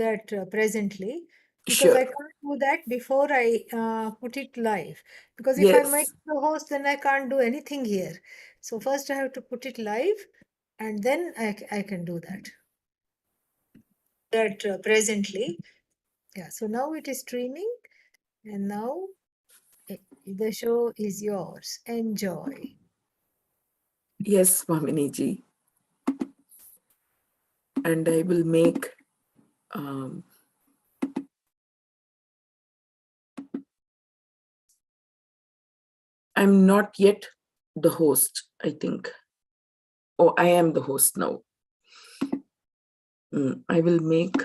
that presently, because Sure. I can't do that before I put it live. Because if I make Yes. the host, then I can't do anything here. So first I have to put it live, and then I can do that. That presently, yeah. So now it is streaming, and now the show is yours. Enjoy. Yes, Swaminiji. And I will make I'm not yet the host, I think. Oh, I am the host now. I will make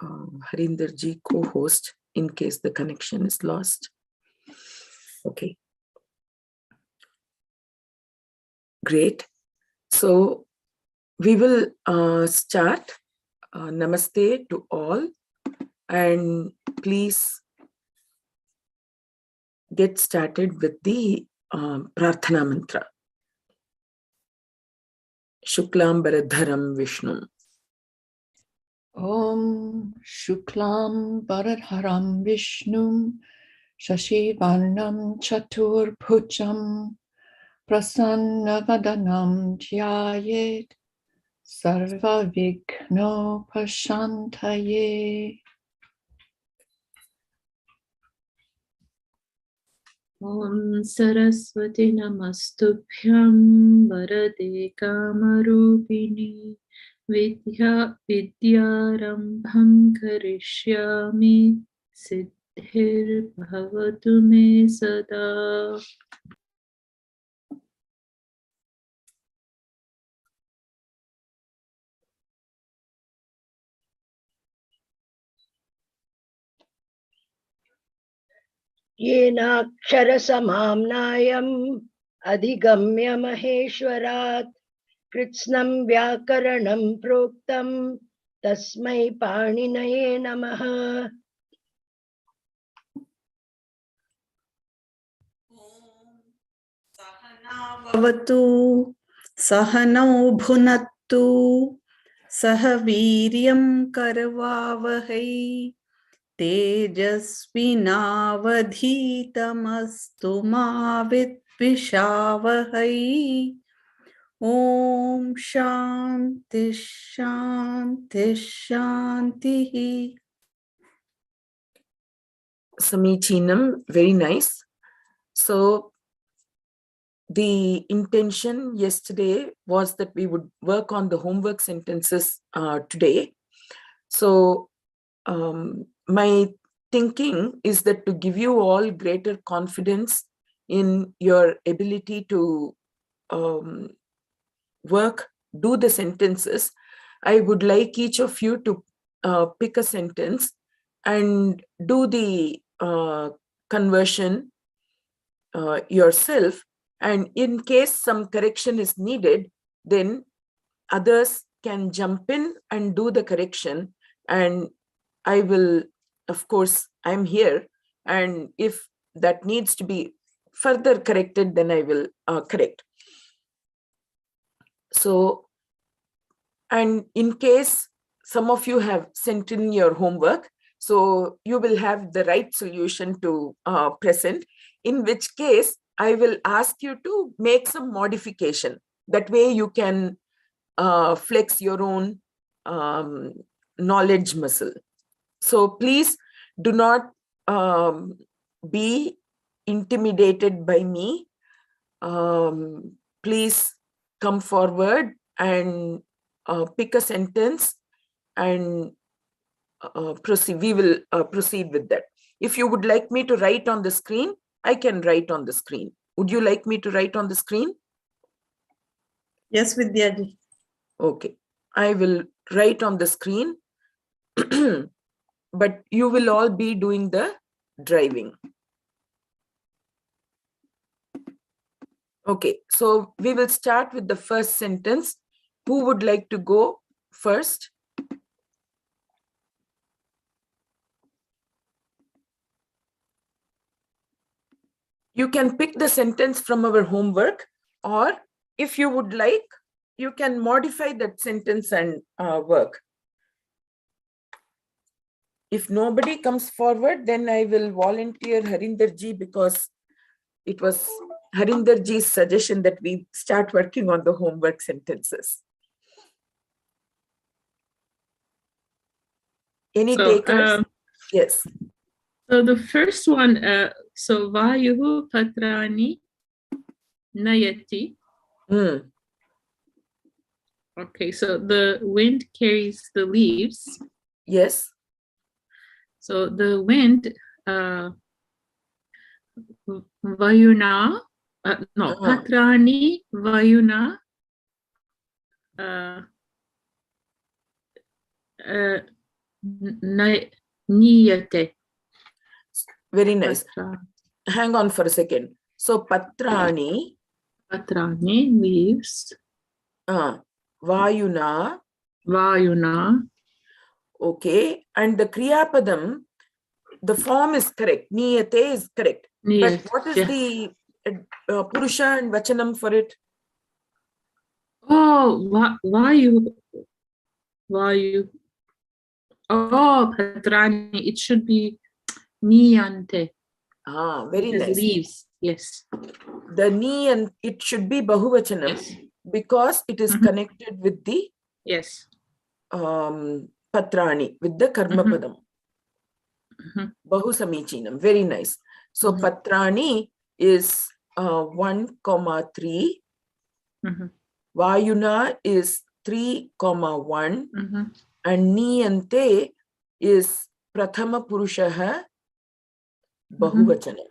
Harinder ji co-host in case the connection is lost. Okay. Great. So we will start. Namaste to all, and please get started with the Prarthana mantra. Shuklam Baradharam Vishnu. Om Shuklam Baradharam Vishnu Shashivarnam Chatur Bhujam Prasannavadanam Dhyayet Sarva Vigno Pashantaye. Om Saraswati Namastubhyam Varade Kamarupini Vidyarambham Karishyami Siddhir Bhavatu Me Sada. येनाक्षरसमाम्नायम् अधिगम्य महेश्वरात् कृत्स्नं व्याकरणं प्रोक्तं तस्मै पाणिनये नमः। सहनावतु सहनौ भुनक्तु सह वीर्यं करवावहै तेजस्विनावधीतमस्तु मा विद्विषावहै। ओम शांति शांति शांति. Samichinam, very nice. So the intention yesterday was that we would work on the homework sentences today. So my thinking is that to give you all greater confidence in your ability to do the sentences, I would like each of you to pick a sentence and do the conversion yourself. And in case some correction is needed, then others can jump in and do the correction. And I will, of course, I'm here. And if that needs to be further corrected, then I will correct. So, and in case some of you have sent in your homework, so you will have the right solution to present, in which case I will ask you to make some modification. That way you can flex your own knowledge muscle. So please do not be intimidated by me. Please come forward and pick a sentence and proceed. We will proceed with that. If you would like me to write on the screen, I can write on the screen. Would you like me to write on the screen? Yes, Vidyaji. Okay, I will write on the screen, but you will all be doing the driving. Okay, so we will start with the first sentence. Who would like to go first? You can pick the sentence from our homework, or if you would like, you can modify that sentence and work. if nobody comes forward, then I will volunteer Harinderji, because it was Harinderji's suggestion that we start working on the homework sentences. Any So, takers? Yes. So the first one, so Vayuhu Patrani Nayati. Mm. Okay, so the wind carries the leaves. Yes. So the wind, Vayuna, no, Patrani Vayuna Niyate. Very nice. Patra, Hang on for a second. So Patrani, Patrani, leaves. Vayuna. Vayuna. Okay. And the Kriya Padam, the form is correct. Niyate is correct. Niyate, But what is yeah. the Purusha and Vachanam for it? Oh, Vayu. Vayu. Oh, Patrani. It should be Niyante. Very Because nice. leaves. Yes. The ni and it should be Bahuvachanam, Yes. because it is connected with the Yes. Patrani, with the Karma Padam. Bahu Samichinam. Very nice. So Patrani is 1,3. Vayuna is 3,1. And Niyante is Prathama Purushaha Bahuvachanam.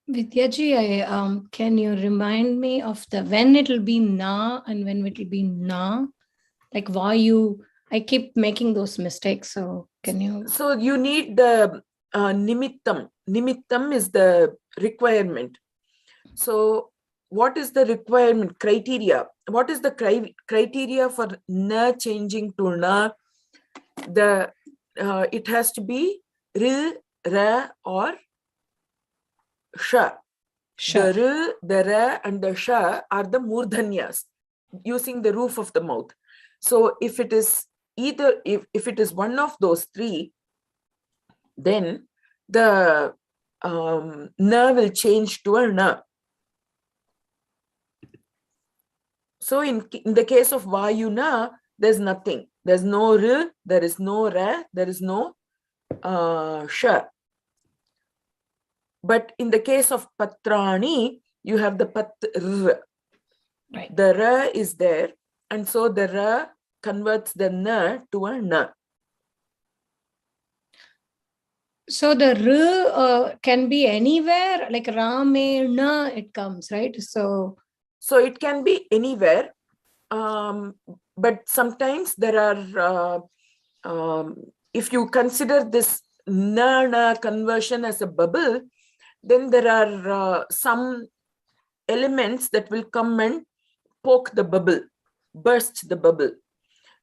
Vidyaji, can you remind me of the when it will be na and when it will be na? Like why I keep making those mistakes. So can you? So you need the nimittam. Nimittam is the requirement. So what is the requirement criteria? What is the criteria for na changing to na? It has to be ri, ra, or sha. Sure. The ri, the ra, and the sha are the murdhanyas, using the roof of the mouth. So if it is either, if it is one of those three, then the na will change to a na. So in the case of Vayuna, there's nothing. There's no r, there is no ra, there is no sha. But in the case of Patrani, you have the patr. Right. The ra is there, and so the ra converts the na to a na. So the r can be anywhere, like Rame na it comes, right? So it can be anywhere, but sometimes there are, if you consider this na conversion as a bubble, then there are some elements that will come and poke the bubble, burst the bubble.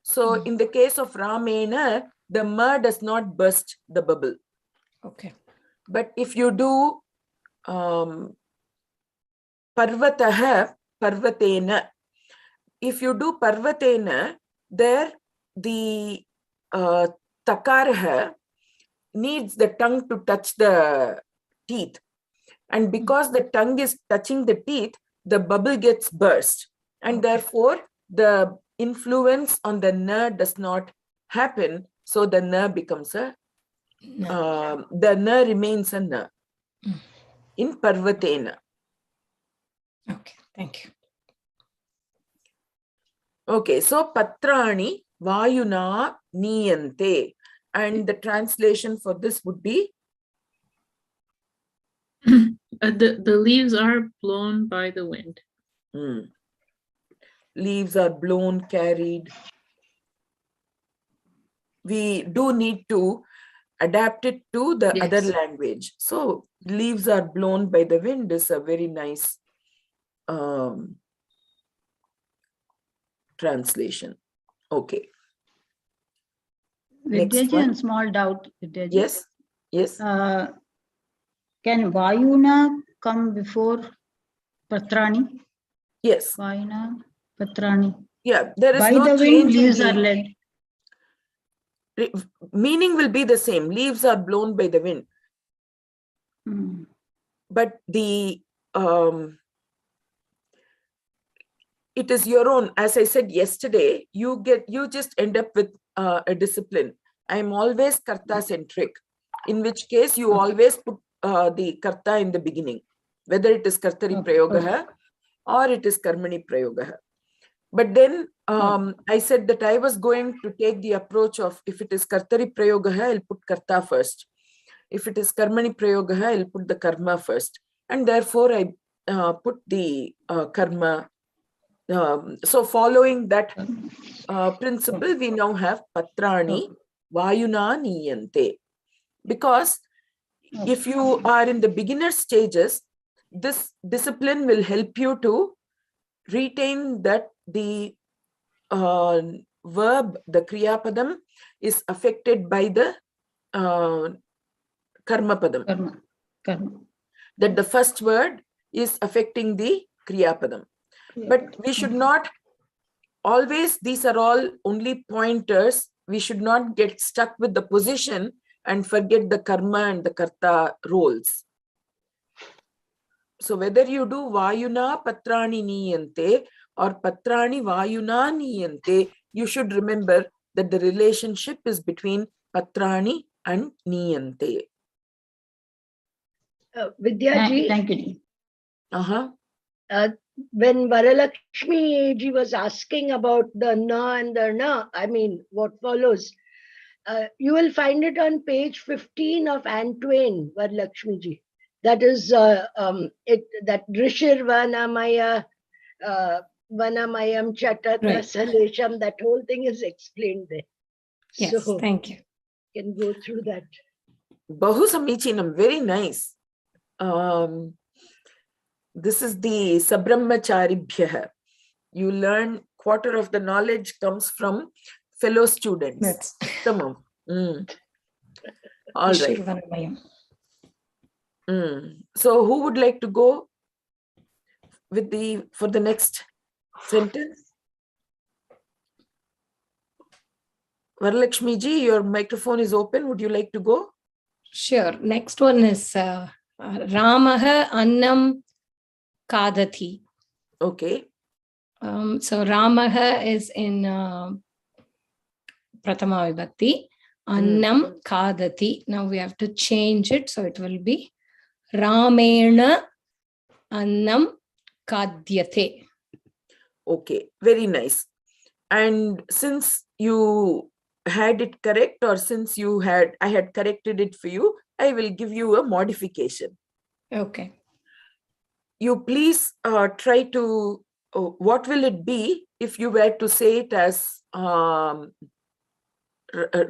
So in the case of Ramena, the ma does not burst the bubble. okay. But if you do Parvataha, Parvatena, if you do Parvatena, there the Takaraha needs the tongue to touch the teeth. And because the tongue is touching the teeth, the bubble gets burst. And therefore, the influence on the na does not happen. So the na becomes a, the na remains a na in Parvatena. Okay, thank you. Okay, so Patrani Vayuna Niyante. And the translation for this would be? The leaves are blown by the wind. Leaves are blown, carried. We do need to adapt it to the other language. So leaves are blown by the wind is a very nice translation. Okay. Vidyaji, and small doubt, Vidyaji. Yes, yes. Can Vayuna come before Patrani? Yes. Vayuna, Patrani. Yeah, there is By no the wind, change in leaves are the led. meaning will be the same. Leaves are blown by the wind. Hmm. But the it is your own. As I said yesterday, you just end up with a discipline. I am always karta centric, in which case you always put the karta in the beginning, whether it is kartari prayogaha or it is karmani prayogaha. But then I said that I was going to take the approach of, if it is kartari prayogaha, I'll put karta first. If it is karmani prayogaha, I'll put the karma first. And therefore I put the karma. So following that principle, we now have patrani vayuna niyante. Because if you are in the beginner stages, this discipline will help you to retain that the verb, the Kriya Padam, is affected by the Karma Padam. Karma. That the first word is affecting the Kriya Padam. But we should not always, these are all only pointers. We should not get stuck with the position and forget the karma and the karta roles. So whether you do vayuna patrani niyante or patrani vayuna niyante, you should remember that the relationship is between patrani and niyante. Vidyaji, Thank you. when Varalakshmi ji was asking about the na and the na, I mean, what follows, you will find it on page 15 of Anne Twain, Varalakshmi ji. That is that Drishir Vanamaya Vanamayam Chatata Right. Salesham, that whole thing is explained there. Yes, So thank you. you can go through that. Bahu samichinam, very nice. This is the Sabrahmacharibhyah. You learn, quarter of the knowledge comes from fellow students. That's Tamam. All right. Vishirvanamayam. So who would like to go with for the next sentence? Varalakshmi ji, your microphone is open. Would you like to go? Sure. Next one is Ramaha Annam Kadati. Okay. So Ramaha is in Prathama Vibhakti. Annam Kadati. Now we have to change it. So it will be Ramena Annam Kadyate. Okay. Very nice. And since you had it correct, or since I had corrected it for you, I will give you a modification. Okay. You please try to, what will it be if you were to say it as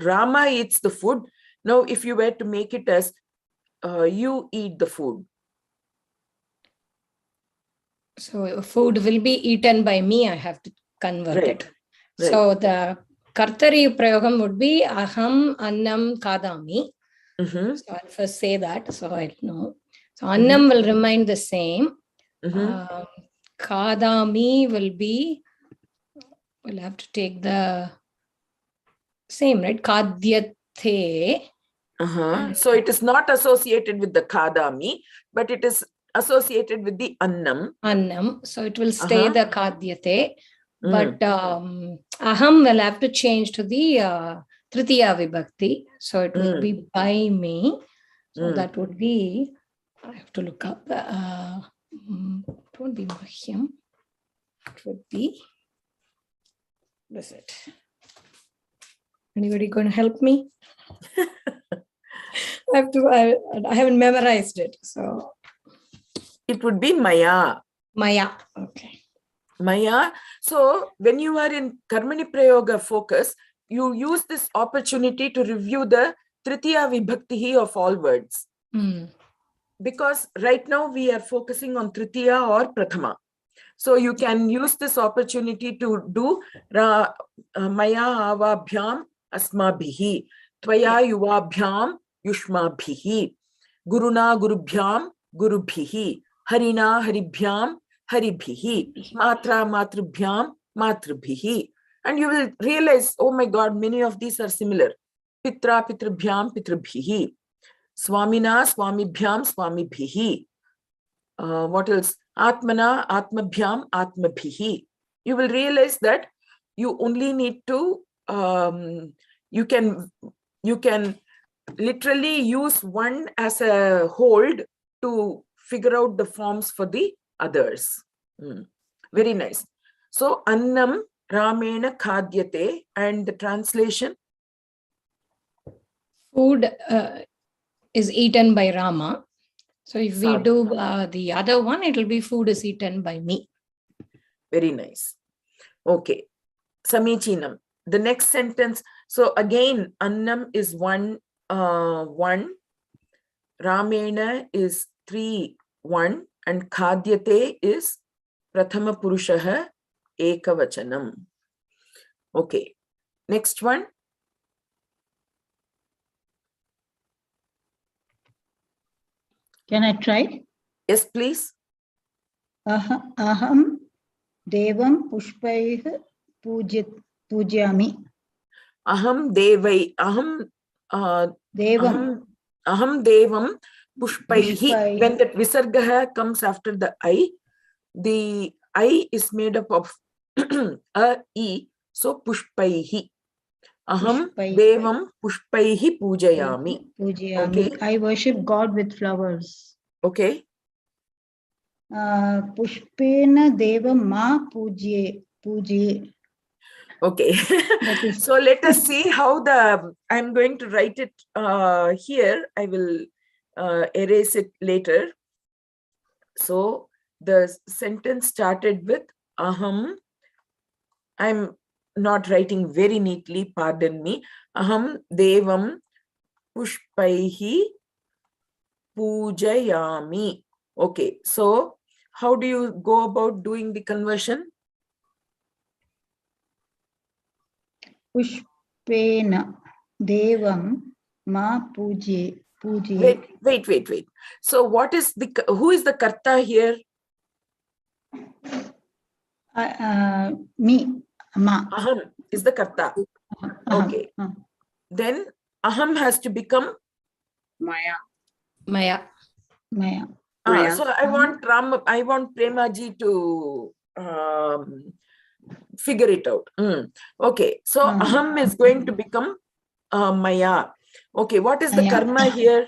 Rama eats the food? Now, if you were to make it as you eat the food. So food will be eaten by me. I have to convert it. Right. So the Kartari Prayogam would be Aham Annam Kadami. So I'll first say that, so I know. So Annam will remain the same. Kadami will be, we'll have to take the same, right? Kadyate. So it is not associated with the Kadami, but it is associated with the Annam. Annam. So it will stay the Kadyate. But Aham will have to change to the Tritiya Vibhakti. So it will be by me. So that would be, I have to look up. It won't be Mahyam. It would be, what is it? Anybody going to help me? I haven't memorized it. So it would be Maya. Maya. Okay. Maya. So when you are in Karmani Prayoga focus, you use this opportunity to review the Tritiya Vibhakti of all words. Because right now we are focusing on Tritiya or Prathama. So you can use this opportunity to do Maya Avabhyam Asmabhihi, Tvaya Yuvabhyam Yushmabhihi, Guruna Gurubhyam Gurubhihi, Harina Haribhyam Haribhihi, Matra Matrubhyam matrubhihi. And you will realize, oh my God, many of these are similar. Pitra, pitrubhyam, pitrubhihi. Swamina, swamibhyam, swamibhihi. What else? Atmana, atmabhyam, atmabhihi. You will realize that you only need to, you can literally use one as a hold to figure out the forms for the others. Very nice. So, annam ramena khadyate, and the translation? Food is eaten by Rama. So if we Sadhu. do the other one, it will be food is eaten by me. Very nice. Okay. Samichinam. The next sentence. So again, annam is one. Ramena is 3, 1, and khadyate is prathama purushaha ekavachanam. Okay. Next one. Can I try? Yes, please. Aham devam pushpaih pujyami. Aham devai. Devam Aham devam pushpaihi. Pushpai. When that visarga comes after the I is made up of a e. So pushpaihi. Aham Pushpai. devam pushpaihi pujayami. Pujyami. Okay. I worship God with flowers. Okay. Pushpena devam ma pujye. Okay. That is So let us see how I'm going to write it here. I will erase it later. So the sentence started with aham. I'm not writing very neatly, pardon me. Aham devam pushpaihi pujayami. Okay, so how do you go about doing the conversion? Pushpena devam ma pujye. Wait. So what is who is the karta here? Me. Ma. Aham is the karta. Okay. Then aham has to become Maya. So I want Premaji to figure it out. Okay, so aham is going to become Maya. Okay, what is the karma here?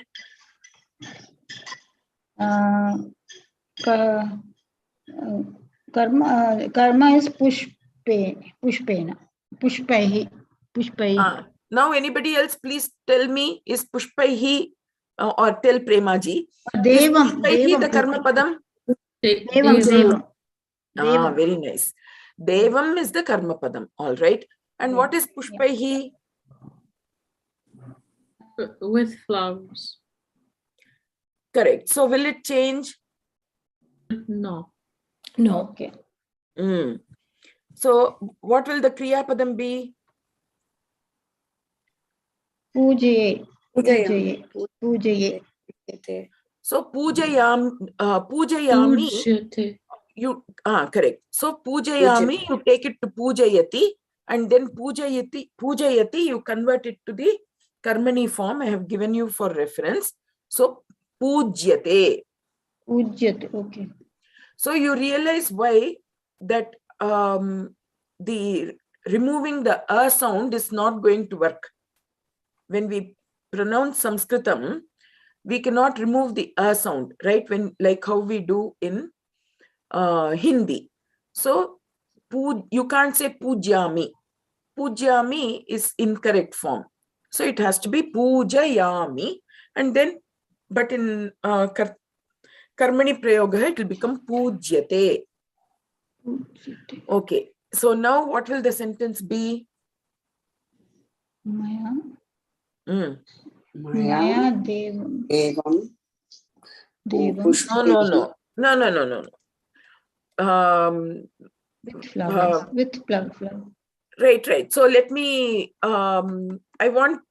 Karma is pushpena. Pushpai. Now anybody else please tell me, is pushpaihi or tell Premaji. Devam. Is pushpaihi the karma padam? Devam. Very nice. Devam is the karma padam. All right. And what is pushpaihi? With flowers. Correct. So will it change? No. Okay. So what will the Kriya Padam be? Pujaye. So pujayami. You correct. So pujayami, you take it to pujayati, and then pujayati you convert it to the karmani form I have given you for reference. So pujyate. Okay. So you realize why that the removing the a sound is not going to work. When we pronounce Samskritam, we cannot remove the a sound, right? Like how we do in Hindi. So you can't say pujyami. Pujyami is incorrect form. So it has to be pujayami, and then, but in karmani prayoga, it will become pujyate. Okay. So now what will the sentence be? Maya. Maya Devam. No. With flowers. With flower. Right. So let me, I want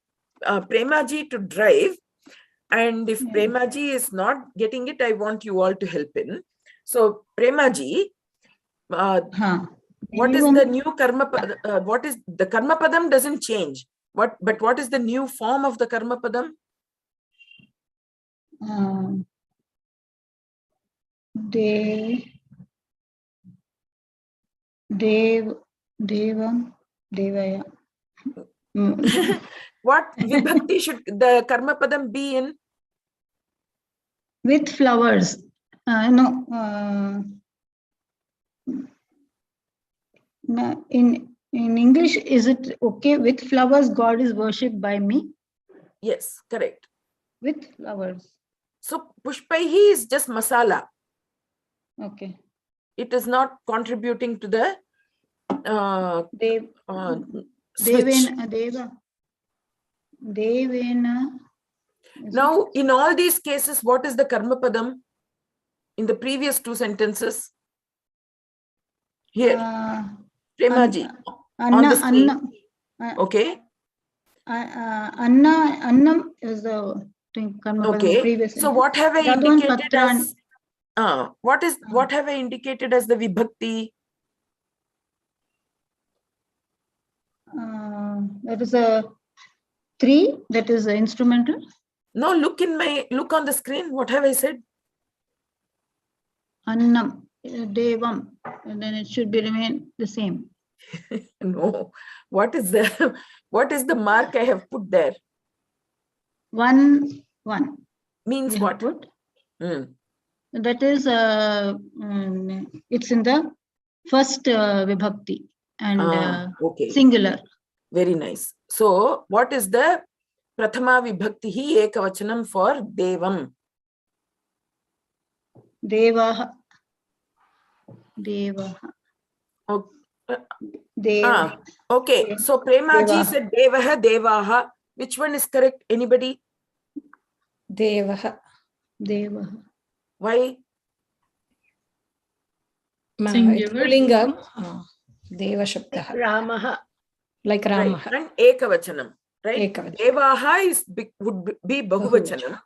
Premaji to drive. And if Premaji is not getting it, I want you all to help in. So Premaji, what is the new karma? What is the karma padam doesn't change. But what is the new form of the karma padam? Devam, Devaya. What vibhakti should the karma padam be in? With flowers. No, in English, is it okay? With flowers, God is worshipped by me. Yes, correct. With flowers. So pushpaihi is just masala. Okay. It is not contributing to the switch. Devena. Now, in all these cases, what is the karma padam in the previous two sentences? Here, Premaji, on the screen. Okay. Annam is the karma padam. Okay. Previous So what have I The other one, indicated as? What have I indicated as the vibhakti? That is a 3. That is a instrumental. No, look on the screen. What have I said? Annam, Devam, and then it should be remain the same. No. What is the mark I have put there? 1. Means what? That is it's in the first vibhakti and okay. Singular. Very nice. So what is the prathama vibhakti hi ekavachanam for devam? Devaha. Okay. So Premaji said devaha, devaha. Which one is correct? Anybody? Devaha. Why? Singular. Lingam. Deva Shabdaha. Ramaha. Like Ramaha. Right. And ekavachanam. Right? Ekavachanam. Devaha would be bahuvachanam.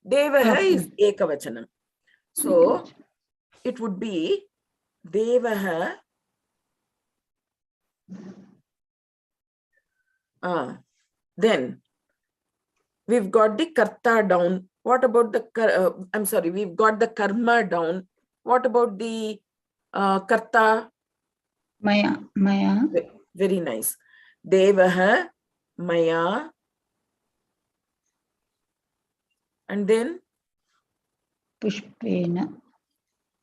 Devaha is ekavachanam. So it would be devaha. Then we've got the karta down. What about the we've got the karma down. What about the karta? Maya. Very nice. Devaha, maya. And then? Pushpena.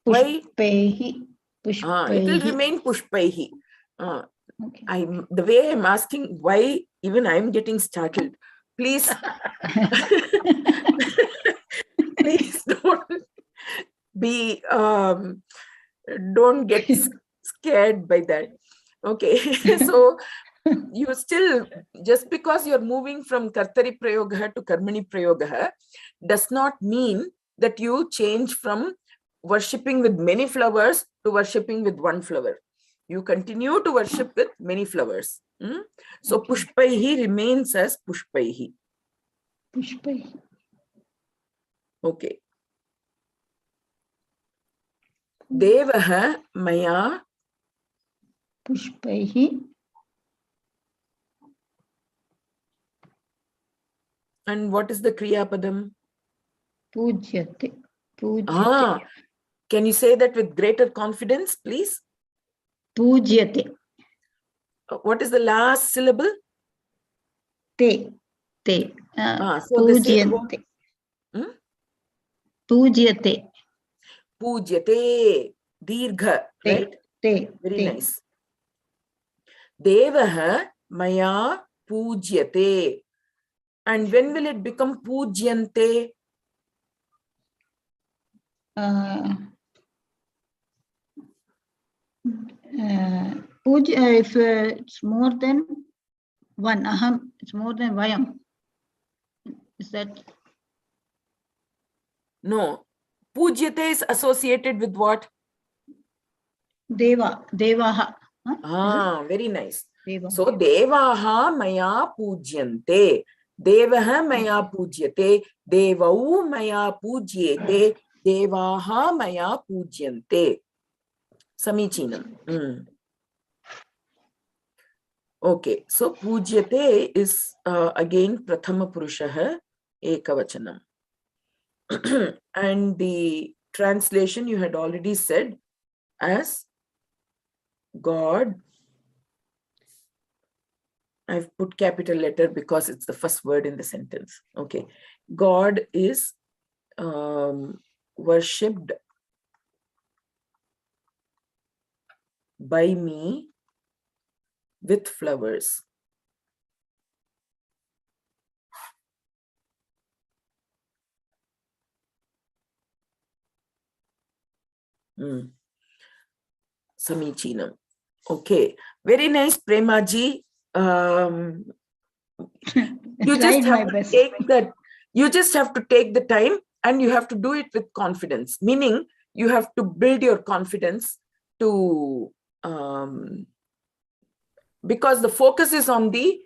Why? Pushpaihi. It will remain pushpaihi. Okay. The way I'm asking why, even I'm getting startled. Please, please don't get scared by that. Okay. So you still, just because you're moving from kartari prayoga to karmani prayoga does not mean that you change from worshipping with many flowers to worshipping with one flower. You continue to worship with many flowers. So pushpaihi remains as pushpaihi. Pushpaihi. Okay. Devaha maya. Pushpaihi. And what is the Kriya Padam? Pujyate. Can you say that with greater confidence, please? Pujyate. What is the last syllable? Te. Pujyate. Pujyate. Pujyate. Dirgha. Right? Very nice. Devaha maya pujyate. And when will it become pujyante? If it's more than 1, aham, it's more than vayam. Is that? No. Pujyate is associated with what? Devaha. Very nice. Deva. So, devaha maya pujyante. Devaha maya pujyate. Devau maya pujyete. Devaha maya pujyante. Samichinam. Okay, so pujyate is again prathama purushaha ekavachanam. And the translation you had already said as God. I've put capital letter because it's the first word in the sentence. Okay, God is worshipped by me with flowers. Samichinam. Okay, very nice, Premaji. You just have to take that. You just have to take the time, and you have to do it with confidence. Meaning, you have to build your confidence to because the focus is on the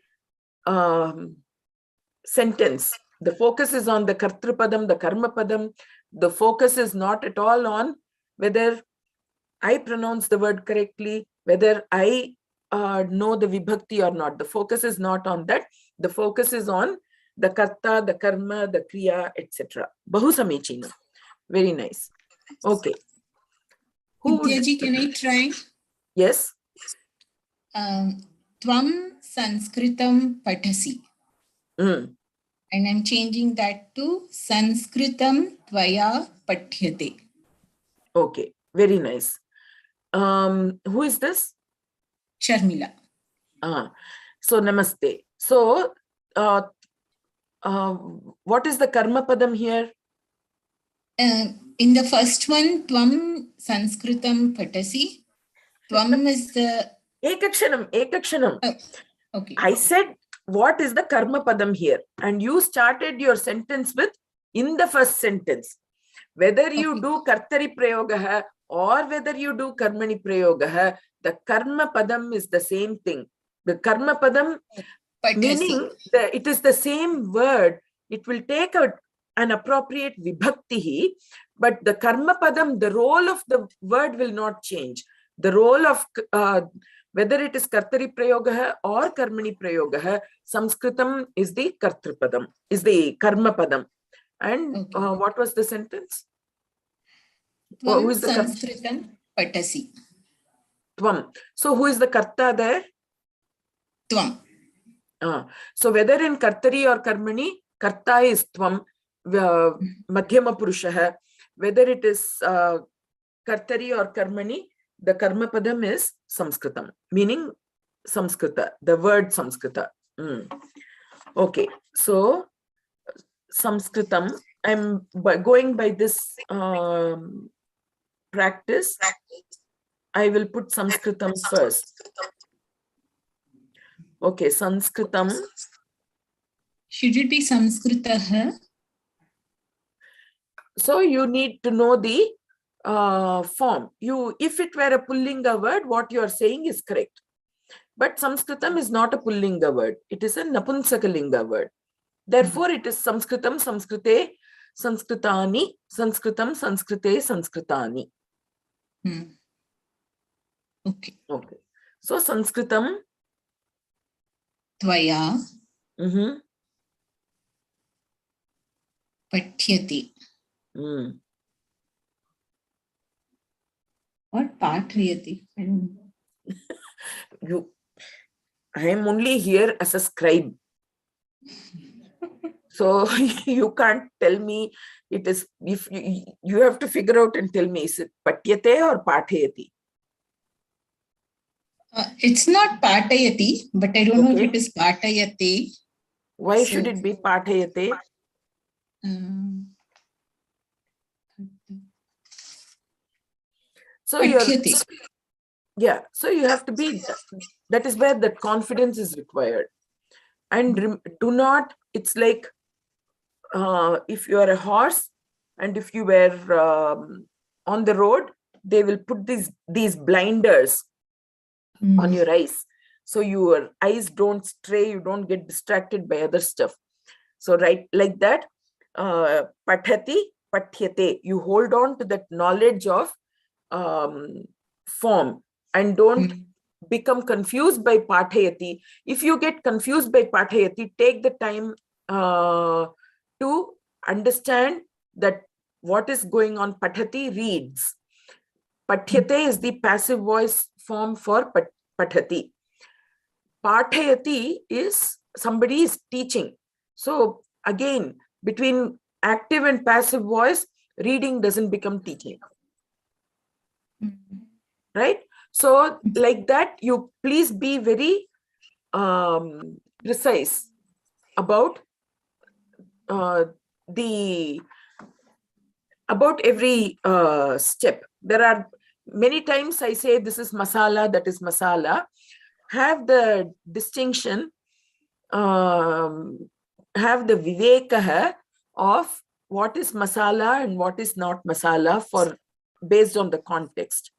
sentence. The focus is on the Kartrupadam, the Karma Padam. The focus is not at all on whether I pronounce the word correctly, whether I know the Vibhakti or not. The focus is not on that. The focus is on the Karta, the Karma, the Kriya, etc. Bahu Samichinam. Very nice. Okay. Vidyaji, can I try? Yes. Tvam Sanskritam Patasi. And I'm changing that to Sanskritam Tvaya Pathyate. Okay, very nice. Who is this? Sharmila. So namaste. So what is the Karma Padam here? In the first one, Tvam Sanskritam Patasi. Tvam is the... Ekakshanam. Okay. I said, what is the Karma Padam here? And you started your sentence with, in the first sentence. Whether you do Kartari Prayogaha or whether you do Karmani Prayogaha, the Karma Padam is the same thing. The Karma Padam, meaning it is the same word. It will take an appropriate Vibhakti, but the Karma Padam, the role of the word will not change. The role of whether it is Kartari Prayogaha or Karmani Prayogaha, Samskritam is the Kartrupadam, is the Karma Padam. And what was the sentence? Tvam Sanskritam Patasi. Tvam. So who is the Karta there? Tvam. So whether in Kartari or Karmani, Karta is Tvam, Madhyama Purushaha. Whether it is Kartari or Karmani, the Karma Padam is Samskritam, meaning Samskrita, the word Samskrita. Okay, so Samskritam, I'm going by this practice. I will put Sanskritam first. Okay, Sanskritam. Should it be Samskritaha? So you need to know the form. If it were a Pullinga word, what you are saying is correct. But Sanskritam is not a Pullinga word. It is a Napunsakalinga word. Therefore, it is Sanskritam, Sanskrite, Sanskritani, Sanskritam, Sanskrite, Sanskritani. Okay. Okay. So Sanskritam. Tvaya. Pathyati. What Pathriyati? I am only here as a scribe. So you can't tell me it is, if you have to figure out and tell me, is it Patyate or Pathayati? It's not Patayati, but I don't know if it is Patayate. Why should it be Pathayate? So so you have to be, that is where the confidence is required. And do not, it's like if you are a horse and if you were on the road, they will put these blinders on your eyes. So your eyes don't stray, you don't get distracted by other stuff. So right like that, Pathati, Pathyate, you hold on to that knowledge of form and don't become confused by pathayati, if you get confused by pathayati, take the time to understand that what is going on. Pathati reads. Pathyate is the passive voice form for pathati. Pathayati is somebody is teaching. So again, between active and passive voice, reading doesn't become teaching. Right? So like that, you please be very precise about about every step. There are many times I say this is masala, that is masala. Have the distinction, have the viveka of what is masala and what is not masala for based on the context.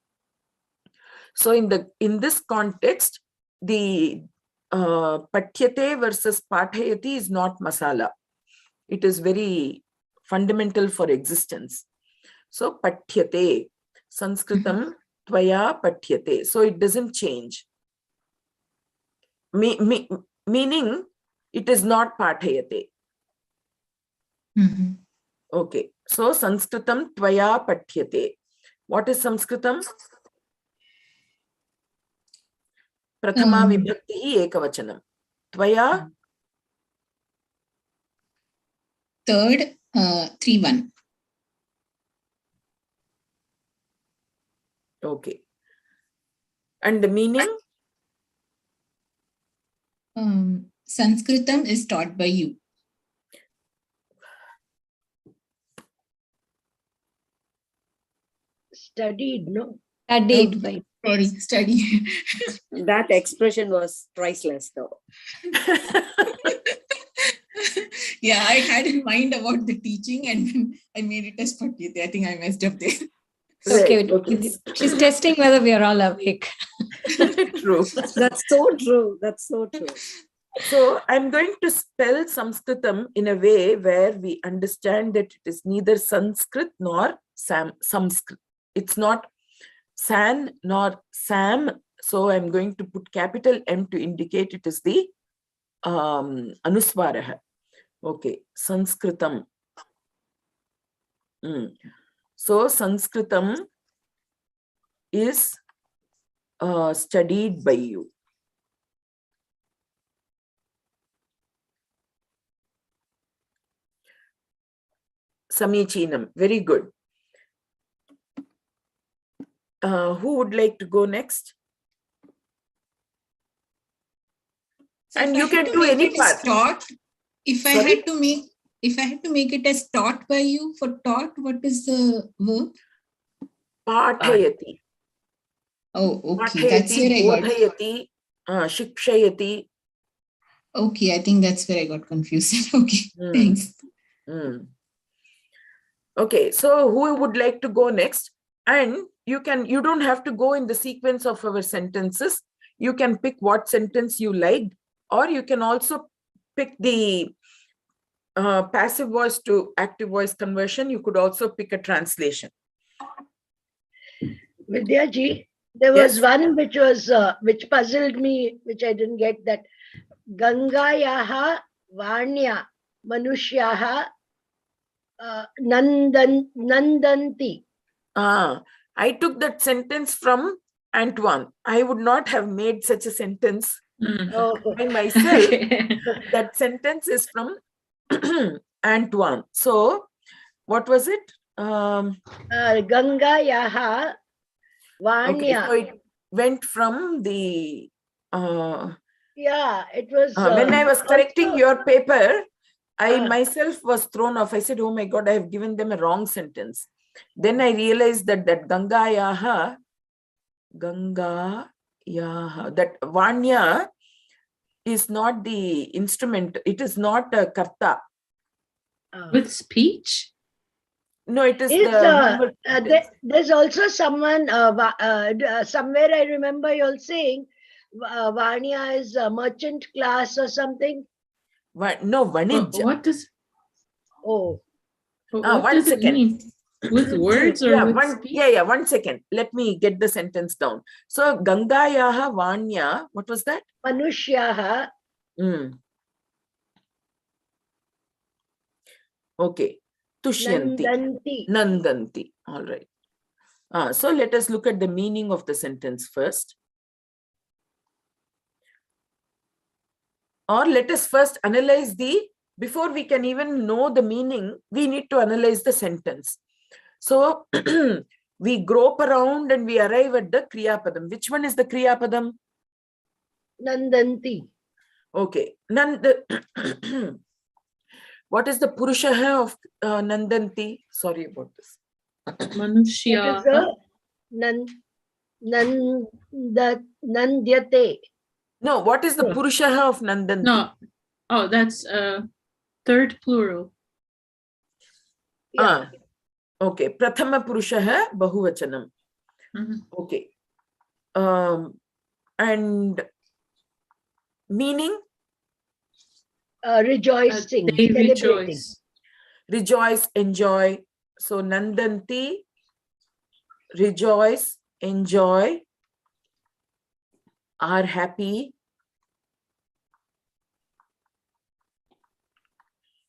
So in this context, the pathyate versus pathayati is not masala. It is very fundamental for existence. So pathyate, Sanskritam tvaya pathyate. So it doesn't change. Meaning it is not pathayate. Okay. So Sanskritam tvaya pathyate. What is Sanskritam? Prathama vibhakti ekavachanam. Tvaya? Third, 3-1. Okay. And the meaning? Sanskritam is taught by you. Studied, no? Studied by. Sorry, study. That expression was priceless, though. Yeah, I had in mind about the teaching and then I made it as Patyate. I think I messed up there. Okay, Right, okay. she's testing whether we are all awake. True. That's so true. That's so true. So I'm going to spell Sanskritam in a way where we understand that it is neither Sanskrit nor Samskrit. It's not San nor Sam. So I'm going to put capital M to indicate it is the Anuswaraha. Okay, Sanskritam. So Sanskritam is studied by you. Samichinam, very good. Who would like to go next? So And if you I had can to do make any it as part. taught, if I Sorry? had to make it as taught by you, for taught, what is the verb? Pathayati. Oh, okay. That's where Pathayati, I got. bodhayati, shikshayati. Okay, I think that's where I got confused. Okay, thanks. Okay, so who would like to go next? And you don't have to go in the sequence of our sentences. You can pick what sentence you liked, or you can also pick the passive voice to active voice conversion. You could also pick a translation. Vidyaji, there was one which puzzled me, which I didn't get, that Ganga Yahavanya Manushyaha Nandanti. I took that sentence from Antoine. I would not have made such a sentence by myself. That sentence is from Antoine. So, what was it? Ganga Yahavanya. Okay, so it went from the. Yeah, it was. When I was correcting your paper, I Ah. myself was thrown off. I said, oh my God, I have given them a wrong sentence. Then I realized that Ganga Yaha, that Vanya is not the instrument. It is not a karta. With speech? No, it is there's also someone, somewhere I remember you all saying, Vanya is a merchant class or something. No, Vanij. What does? Oh. What one does it second. mean? With words or yeah, with one, speech? yeah, 1 second. Let me get the sentence down. So Ganga Yahavanya, what was that? Manushyaha Okay. Tushyanti. nandanti. Nandanti. All right. So let us look at the meaning of the sentence first. Or let us first analyze before we can even know the meaning, we need to analyze the sentence. So we grope around and we arrive at the Kriya Padam. Which one is the Kriya Padam? Nandanti. Okay. What is the Purushaha of Nandanti? Sorry about this. Manushya. Nandyate. No, what is the Purushaha of Nandanti? No. Oh, that's third plural. Yeah. Okay. Prathama Purushaha Bahuvachanam. Okay. And meaning? Rejoicing. They Celebrating. rejoice. Rejoice, enjoy. So Nandanti, rejoice, enjoy, are happy,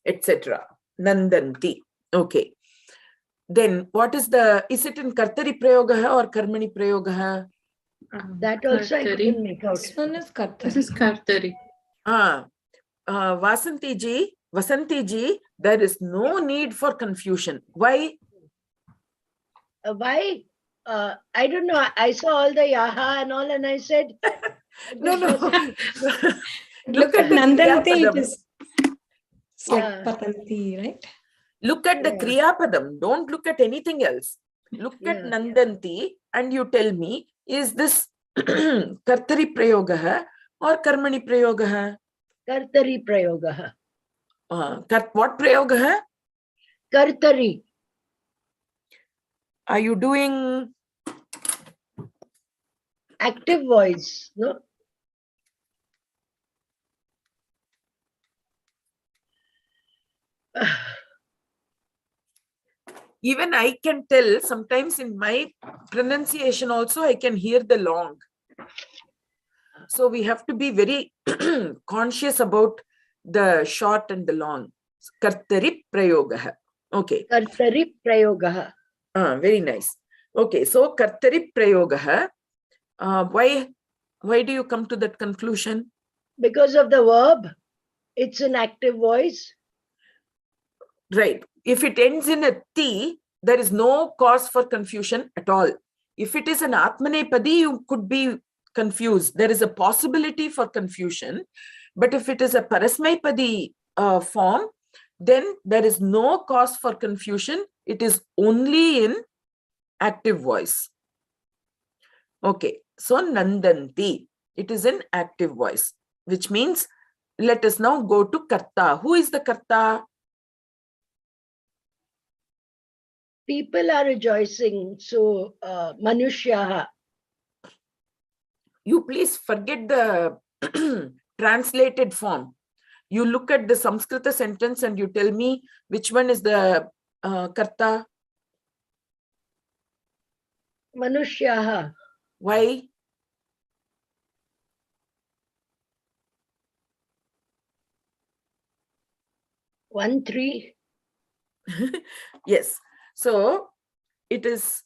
etc. Nandanti. Okay. Then what is is it in Kartari Prayogaha or Karmani Prayogaha? That also I couldn't make out. This one is Kartari. This is Kartari. Vasanthiji, there is no need for confusion. Why? Why? I don't know. I saw all the yaha and all, and I said, No. Look at Nandanti, it is like Yeah. Patanti, right? Look at the Yeah. Kriya Padam. Don't look at anything else. Look at Yeah. Nandanti and you tell me, is this Kartari Prayogaha or Karmani Prayogaha? Kartari prayogaha. What Prayogaha? Kartari. Are you doing Active voice. No? even I can tell sometimes in my pronunciation also I can hear the long. So we have to be very conscious about the short and the long. Kartari prayogaha. Okay. Kartari prayogaha. Very nice. Okay, so Kartari prayogaha. Why do you come to that conclusion? Because of the verb, it's an active voice. Right. If it ends in a ti, there is no cause for confusion at all. If it is an atmanepadi, you could be confused. There is a possibility for confusion. But if it is a parasmaipadi form, then there is no cause for confusion. It is only in active voice. Okay. So Nandanti, it is in active voice, which means let us now go to Karta. Who is the Karta? People are rejoicing. So, Manushyaha. You please forget the translated form. You look at the Samskrita sentence and you tell me which one is the Karta. Manushyaha. Why? One, three. Yes. So it is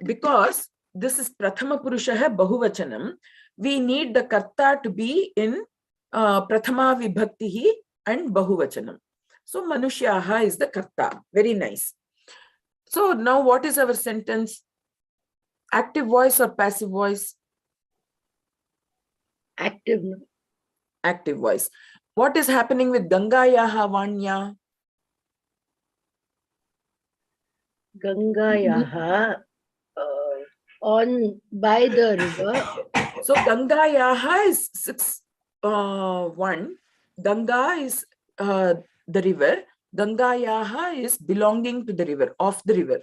because this is Prathama Purushaha Bahuvachanam. We need the Karta to be in Prathama Vibhaktihi and Bahuvachanam. So Manushyaha is the Karta. Very nice. So now what is our sentence? Active voice or passive voice? Active. Active voice. What is happening with Ganga Yahavanya? Ganga Yaha. On by the river. So Ganga Yaha is 6-1. Ganga is the river. Ganga Yaha is belonging to the river, of the river.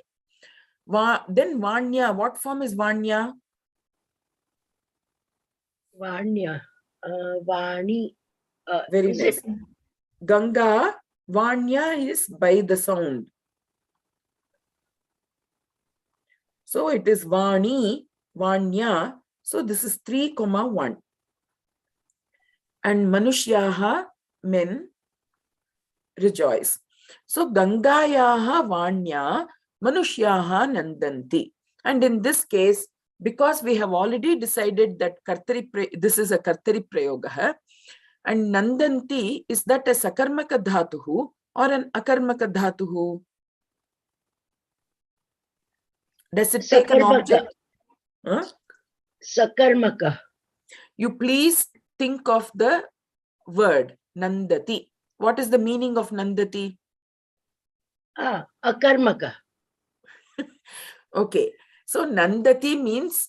Then Vanya, what form is Vanya? Vanya. Vani. Very nice. Ganga, Vanya is by the sound. So it is Vani, Vanya. So this is 3, 1. And Manushyaha, men, rejoice. So Ganga Yahavanya, Manushyaha nandanti. And in this case, because we have already decided that this is a Kartari Prayoga, and nandanti, is that a Sakarmaka Dhatuhu or an Akarmaka Dhatuhu? Does it take an object? Huh? Sakarmaka. You please think of the word Nandati. What is the meaning of Nandati? Akarmaka. Okay. So Nandati means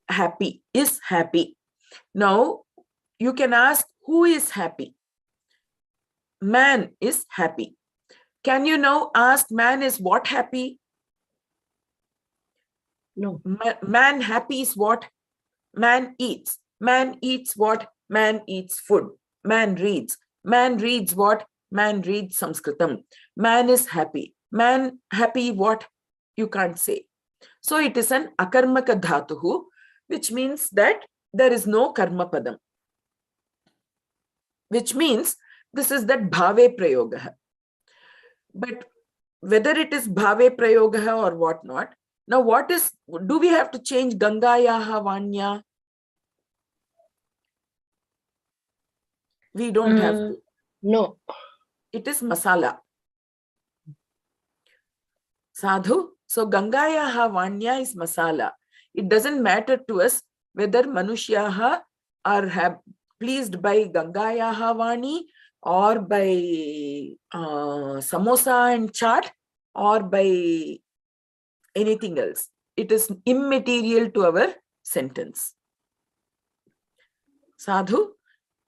happy, is happy. Now you can ask, who is happy? Man is happy. Can you now ask, man is what happy? No. Man happy is what? Man eats. Man eats what? Man eats food. Man reads. Man reads what? Man reads Samskritam. Man is happy. Man happy what? You can't say. So it is an akarmaka dhatuhu, which means that there is no karma padam. Which means this is that bhave prayoga. But whether it is bhave prayoga or what not, now what is, do we have to change Ganga Yahavanya? We don't have to. No. It is masala. Sadhu. So Ganga Yahavanya is masala. It doesn't matter to us whether Manushyaha are pleased by Ganga Yahavani or by samosa and chaat or by anything else. It is immaterial to our sentence. Sadhu?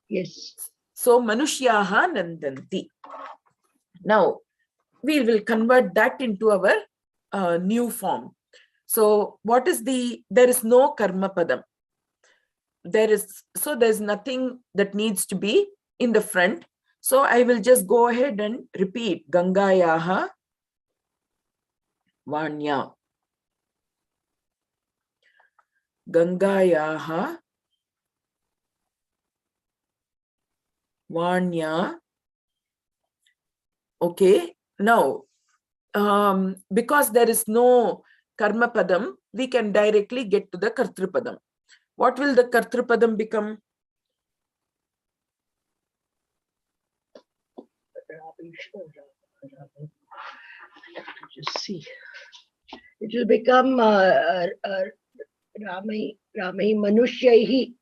Yes. So Manushyaha nandanti. Now we will convert that into our new form. So what is there is no karma padam. There's nothing that needs to be in the front. So I will just go ahead and repeat Ganga Yaha Vanya. Ganga Yaha Vanya. Okay. Now, because there is no karma padam, we can directly get to the kartru padam. What will the kartru padam become? Just see. It will become Ramai Manushyahi.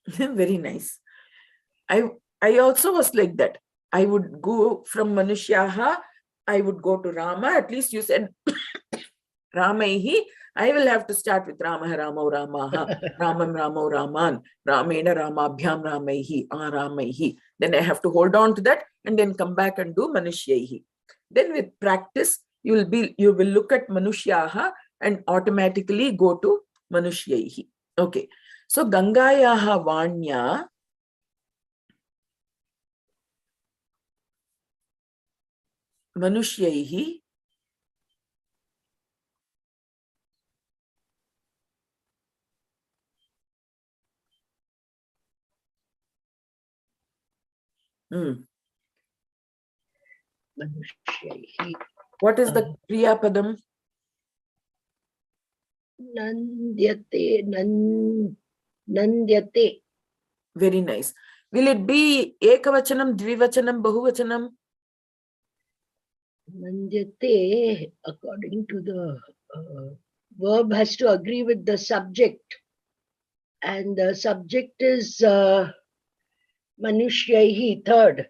Very nice. I also was like that. I would go from Manushyaha, I would go to Rama. At least you said Ramaihi. I will have to start with Rama Ramo Ramaha, Ramam Ramo Raman, Ramena Ramabhyam Ramaihi, Ramaihi. Then I have to hold on to that and then come back and do Manushyahi. Then with practice, you will look at Manushyaha and automatically go to Manushyahi. Okay. So Ganga Yahavanya. Manushyahi Manushyahi. What is the Kriya Padam? Nandyate. Nandyate. Very nice. Will it be Ekavachanam, Dvivachanam, Bahuvachanam? Nandyate, according to the verb, has to agree with the subject. And the subject is Manushyahi, third.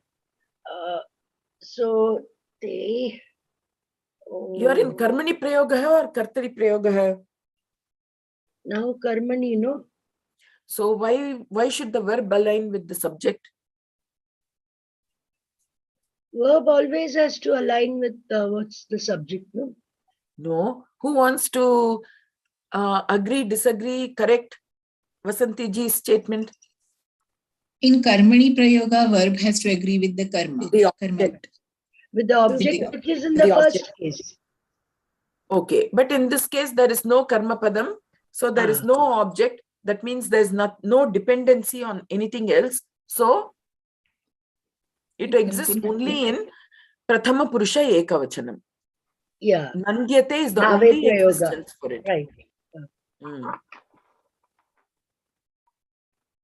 So they. You are in Karmani Prayoga or Kartari Prayoga? Now Karmani, no? So why should the verb align with the subject? Verb always has to align with what's the subject, no? No. Who wants to agree, disagree, correct Vasantiji's statement? In Karmani Prayoga, verb has to agree with the karma. The object. With the object, which is in the first case. Okay, but in this case, there is no karma padam. So there is no object. That means there's no dependency on anything else. So it exists only in Prathama Purusha Ekavachanam. Yeah. Nandyate is the Bhave only prayoga. existence for it. Right.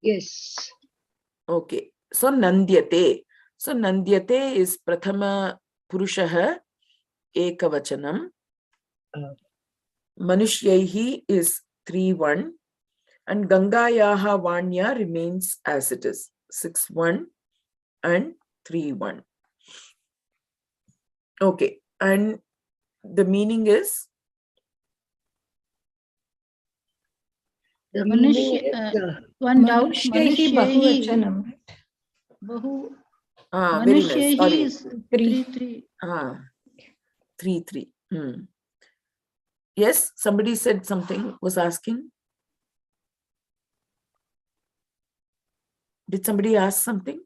Yes. Okay. So Nandyate. So Nandyate is Prathama Purushaha Ekavachanam. Manushyahi is 3-1. And Ganga Yahavanya remains as it is. 6-1 and 3-1. Okay. And the meaning is? The meaning is, one doubt. Manushyahi Bahuvachanam. Very nice. Manushyahi Sorry. is 3. 3-3. Yes, somebody said something, was asking. Did somebody ask something?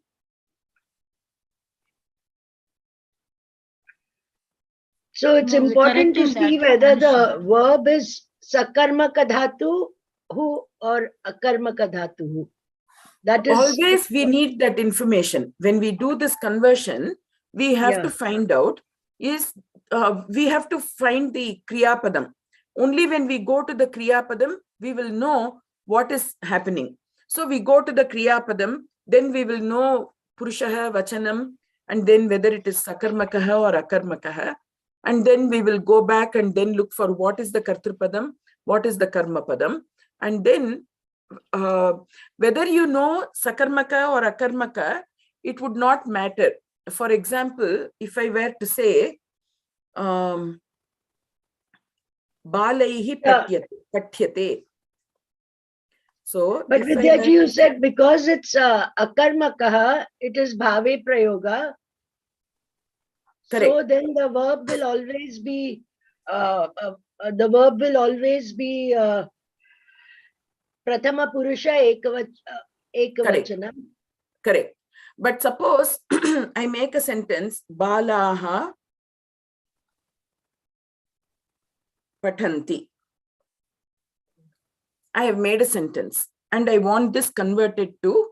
so it's No, we're important to correcting see that, whether the Manushya. verb is sakarmaka dhatu or akarmaka dhatu. That is Always we need that information. When we do this conversion, we have to find out we have to find the Kriya Padam. Only when we go to the Kriya Padam, we will know what is happening. So we go to the Kriya Padam, then we will know Purushaha, Vachanam, and then whether it is Sakarmakaha or Akarmakaha. And then we will go back and then look for what is the Kartru Padam, what is the Karma Padam. And then whether you know Sakarmaka or Akarmaka, it would not matter. For example, if I were to say, Balaihi Pathyate. So, but Vidyaji, you said because it's akarmakaha, it is bhave prayoga. Correct. So then the verb will always be Prathama Purusha Ekavachanam. Correct. But suppose I make a sentence, Balaha Pathanti. I have made a sentence and I want this converted to,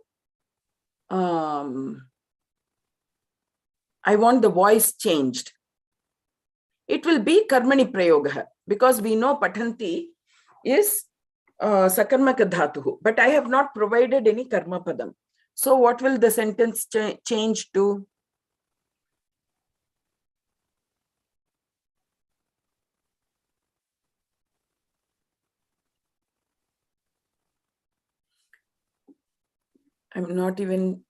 I want the voice changed. It will be Karmani Prayogaha because we know Pathanti is Sakarmaka Dhatuhu, but I have not provided any Karma Padam. So what will the sentence change to? I'm not even,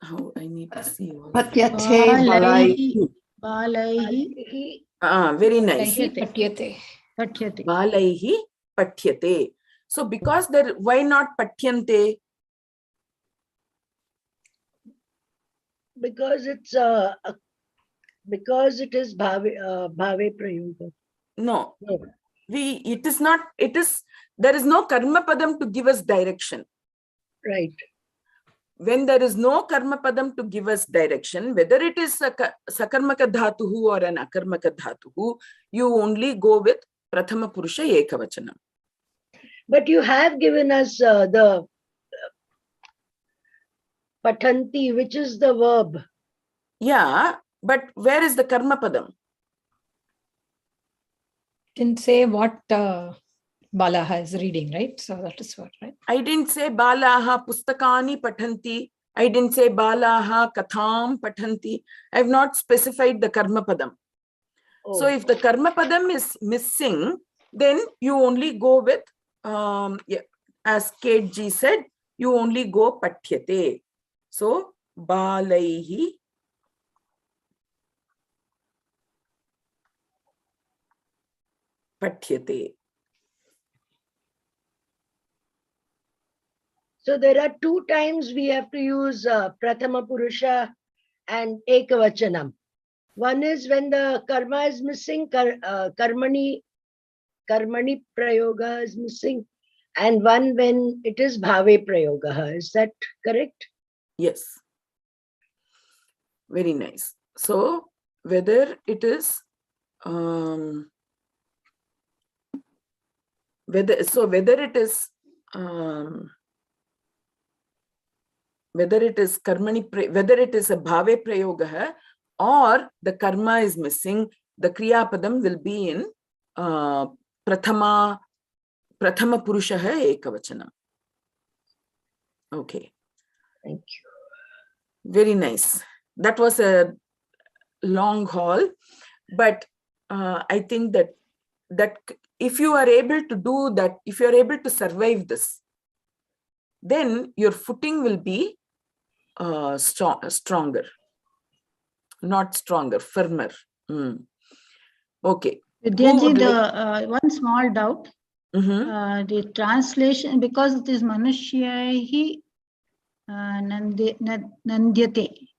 how I need to see. Patyate balaihi. Balaihi. Very nice. Patyate. Balaihi Patyate. So because there, why not Patyante? Because it's because it is bhave prayoga. No. It is not, there is no Karma Padam to give us direction. Right. When there is no Karma Padam to give us direction, whether it is Sakarmaka Dhatuhu or an Akarmaka Dhatuhu, you only go with Prathama Purusha Ekavachanam. But you have given us the Pathanti, which is the verb. Yeah, but where is the Karma Padam? Didn't say what Balaha is reading, right? So that is what, right? I didn't say Balaha Pustakani Pathanti. I didn't say Balaha Katham Pathanti. I have not specified the Karma Padam. Oh. So if the Karma Padam is missing, then you only go with, as Kate G said, you only go Pathyate. So Balaihi Pathyate. So there are 2 times we have to use Prathama Purusha and Ekavachanam. One is when the karma is missing, Karmani Prayoga is missing, and one when it is Bhave Prayoga. Is that correct? Yes. Very nice. So whether it is whether it is karmani, whether it is a bhave prayogah or the karma is missing, the kriya padam will be in prathama purushah ekavachanam. Okay. Thank you. Very nice. That was a long haul, but I think that if you are able to do that, if you are able to survive this, then your footing will be stronger, not stronger, firmer. Okay. Vidyaji, one small doubt. Mm-hmm. The translation, because it is Manushyahi Nandyate,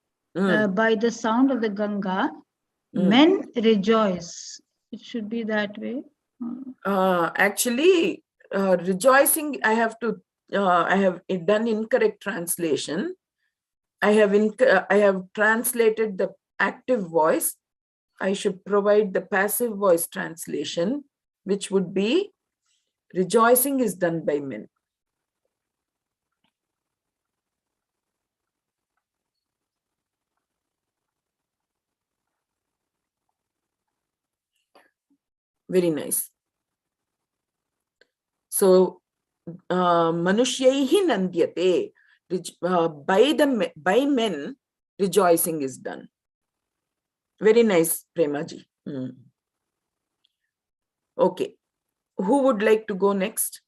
by the sound of the Ganga, men rejoice. It should be that way. Actually, rejoicing, I have done incorrect translation. I have translated the active voice. I should provide the passive voice translation, which would be rejoicing is done by men. Very nice. So, manushyahi nandyate, by men, rejoicing is done. Very nice, Premaji. Okay. Who would like to go next?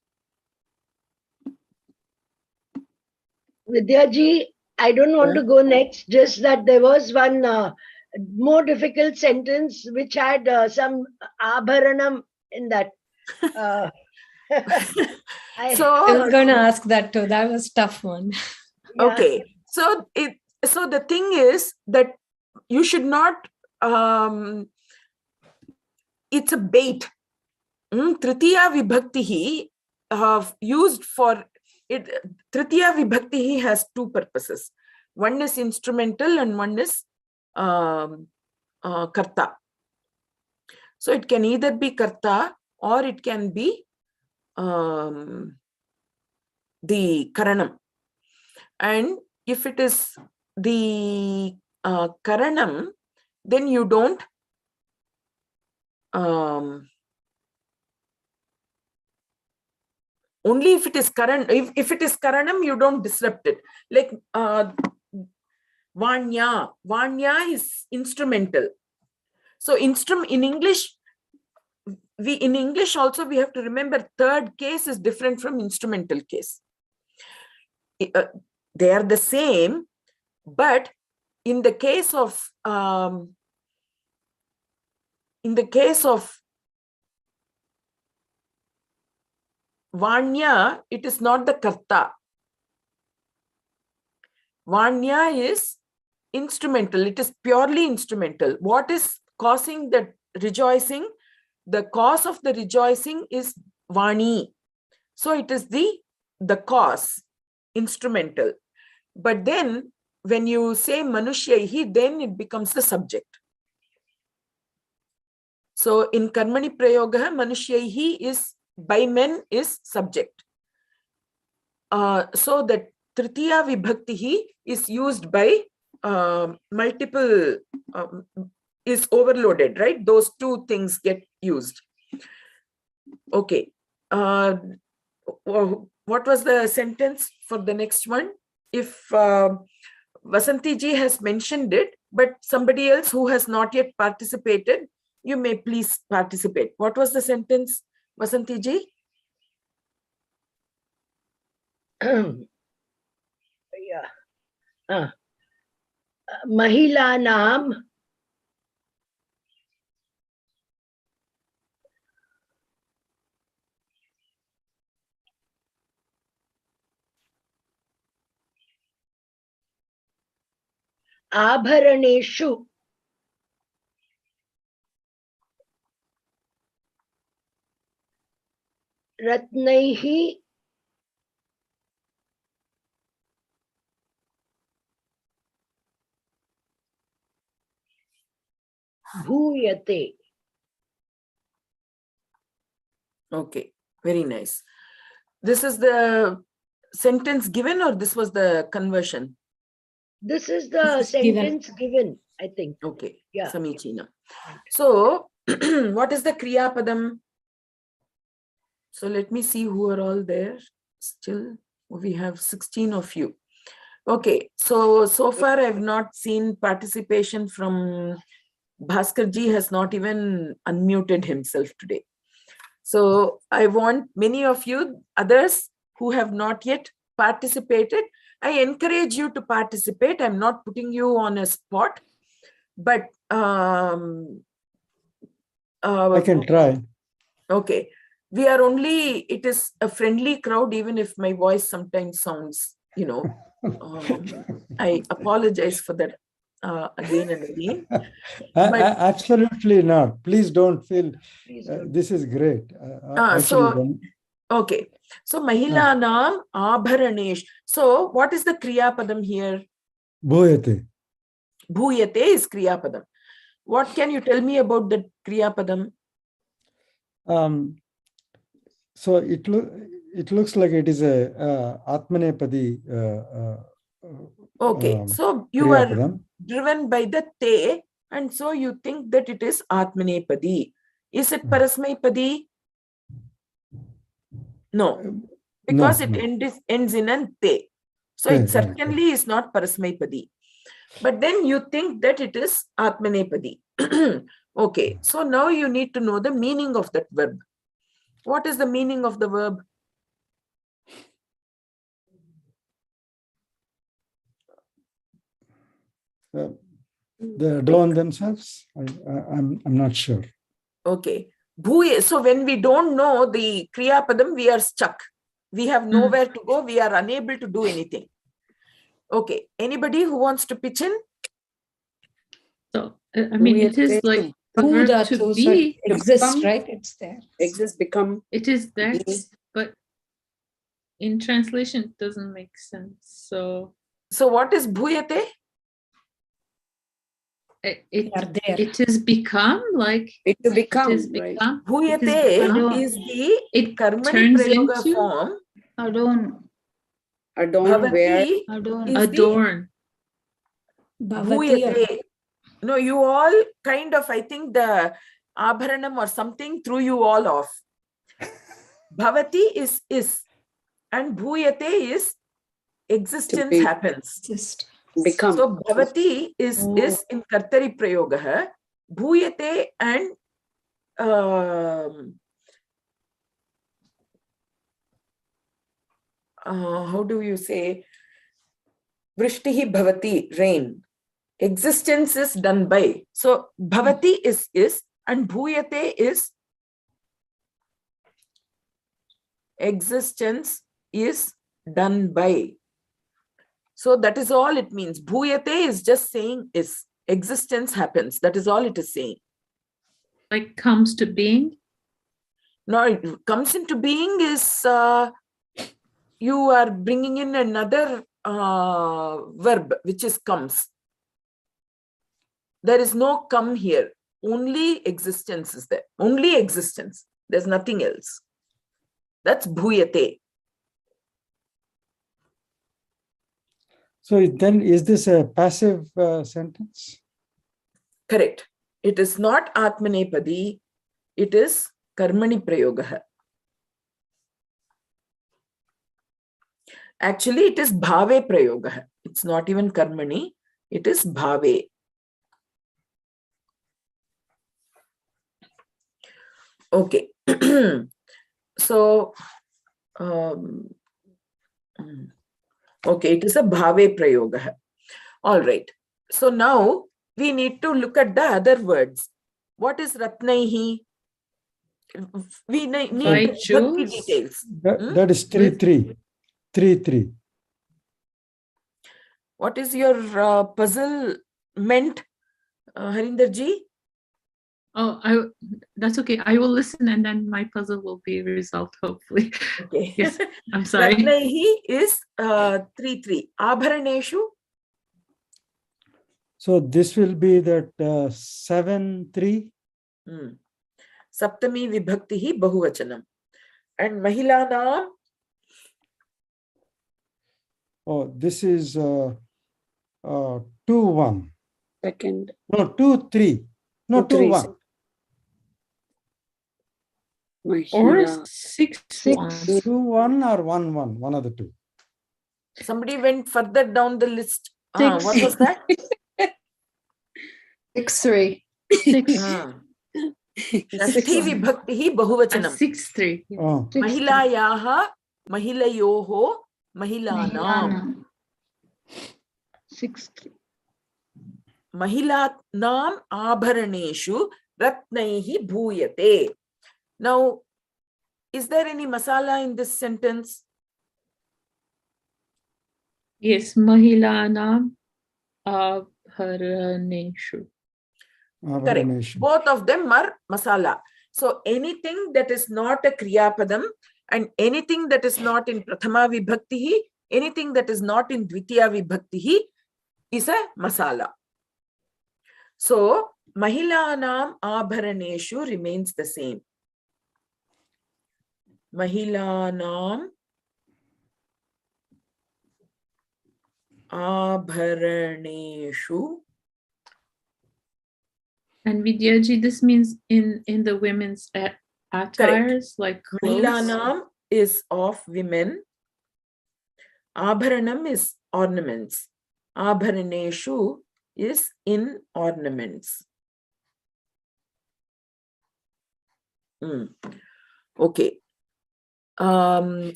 Vidyaji, I don't want to go next, just that there was one more difficult sentence which had some abharanam in that. I was going to ask that too. That was a tough one. Yeah. Okay. So the thing is that you should not, it's a bait. Tritiya vibhaktihi used for it. Tritiya vibhaktihi has two purposes. One is instrumental and one is karta. So it can either be karta or it can be the karanam. And if it is the karanam, then you don't only if it is if it is karanam, you don't disrupt it. Like vanya is instrumental. So in English, in English also we have to remember third case is different from instrumental case. They are the same, but in the case of Vanya, it is not the karta. Vanya is instrumental. It is purely instrumental. What is causing the rejoicing? The cause of the rejoicing is Vani. So it is the cause, instrumental. But then when you say Manushyahi, then it becomes the subject. So in Karmani Prayoga, Manushyahi is by men is subject. So that Tritiya Vibhaktihi is used by multiple, is overloaded, right? Those two things get used. Okay. What was the sentence for the next one? If Vasanthiji has mentioned it, but somebody else who has not yet participated, you may please participate. What was the sentence, Vasanthiji? Yeah. Mahilanam abharaneshu ratnaihi bhuyate. Okay. Very nice. This is the sentence given, or this was the conversion? This is the This is given. sentence given, I think. Okay. Yeah. Samichina. So, what is the Kriya Padam? So let me see who are all there. Still, we have 16 of you. Okay. So far I've not seen participation from Bhaskarji. Has not even unmuted himself today. So I want many of you others who have not yet participated, I encourage you to participate. I'm not putting you on a spot, but I can try. Okay. We are only, it is a friendly crowd, even if my voice sometimes sounds, I apologize for that again and again. Absolutely not. Please don't feel, this is great. Okay. So, Mahila Naam Abharanesh. So, what is the Kriya Padam here? Bhayate. Bhayate is Kriya Padam. What can you tell me about the Kriya Padam? So it looks like it is a Atmanepadi. Okay, so you are driven by the te, and so you think that it is Atmanepadi. Is it Parasmaipadi? No, because it ends in an te. So it certainly is not Parasmaipadi. But then you think that it is Atmanepadi. Okay, so now you need to know the meaning of that verb. What is the meaning of the verb? They adorn themselves? I'm not sure. Okay. So when we don't know the Kriya Padam, we are stuck. We have nowhere to go. We are unable to do anything. Okay. Anybody who wants to pitch in? So, I mean, it is like the verb to be. Exists, right? It's there. Exist, become. It is there, but in translation, it doesn't make sense. So what is Bhayate? It is become, like it to become. It is become. Bhayate is the Karmani Prayoga form. Adorn. Adorn, where? Adorn. Bhayate. No, you all kind of, I think the Abharanam or something threw you all off. Bhavati is, and Bhayate is existence happens. Become. So Bhavati is in Kartari Prayoga. Bhayate and how do you say? Vrishtihi Bhavati, rain. Existence is done by. So Bhavati is and Bhayate is existence is done by. So that is all it means. Bhayate is just saying is. Existence happens. That is all it is saying. Like comes to being? No, it comes into being is you are bringing in another verb, which is comes. There is no come here. Only existence is there. Only existence. There's nothing else. That's Bhayate. So then is this a passive sentence? Correct. It is not Atmanepadi. It is Karmani Prayoga. Actually, it is Bhave Prayoga. It's not even Karmani. It is Bhave. Okay. So, okay, it is a Bhave Prayoga. All right. So now we need to look at the other words. What is Ratnaihi? We need to put the details. That is 3-3. 3-3. What is your puzzle meant, Harinderji? Oh, that's okay. I will listen and then my puzzle will be resolved, hopefully. Okay. Yes, I'm sorry. Ratnaihi is 3-3. Abharaneshu? So this will be that 7-3. Saptami vibhaktihi bahuvachanam. And Mahilanam? Oh, this is 2-1. Second. No, 2-3. No, 2-1. Or Mahila. 6-1. 2-1 or 1-1, one of the two. Somebody went further down the list. What was that? 6-3. 6. Shashti vibhaktihi bahuvachanam. 6-3. Oh. Mahilayaha, mahilayoho, mahilanam. 6-3. Mahilanam abharaneshu ratnaihi bhuyate. Now, is there any masala in this sentence? Yes, Mahilanam Abharaneshu. Correct. Both of them are masala. So anything that is not a Kriya Padam and anything that is not in Prathama Vibhaktihi, anything that is not in Dvitiya Vibhaktihi is a masala. So Mahilanam Abharaneshu remains the same. Mahilanam Abharaneshu. And Vidyaji, this means in the women's attires, like clothes. Mahilanam is of women. Abharanam is ornaments. Abharaneshu is in ornaments. Okay.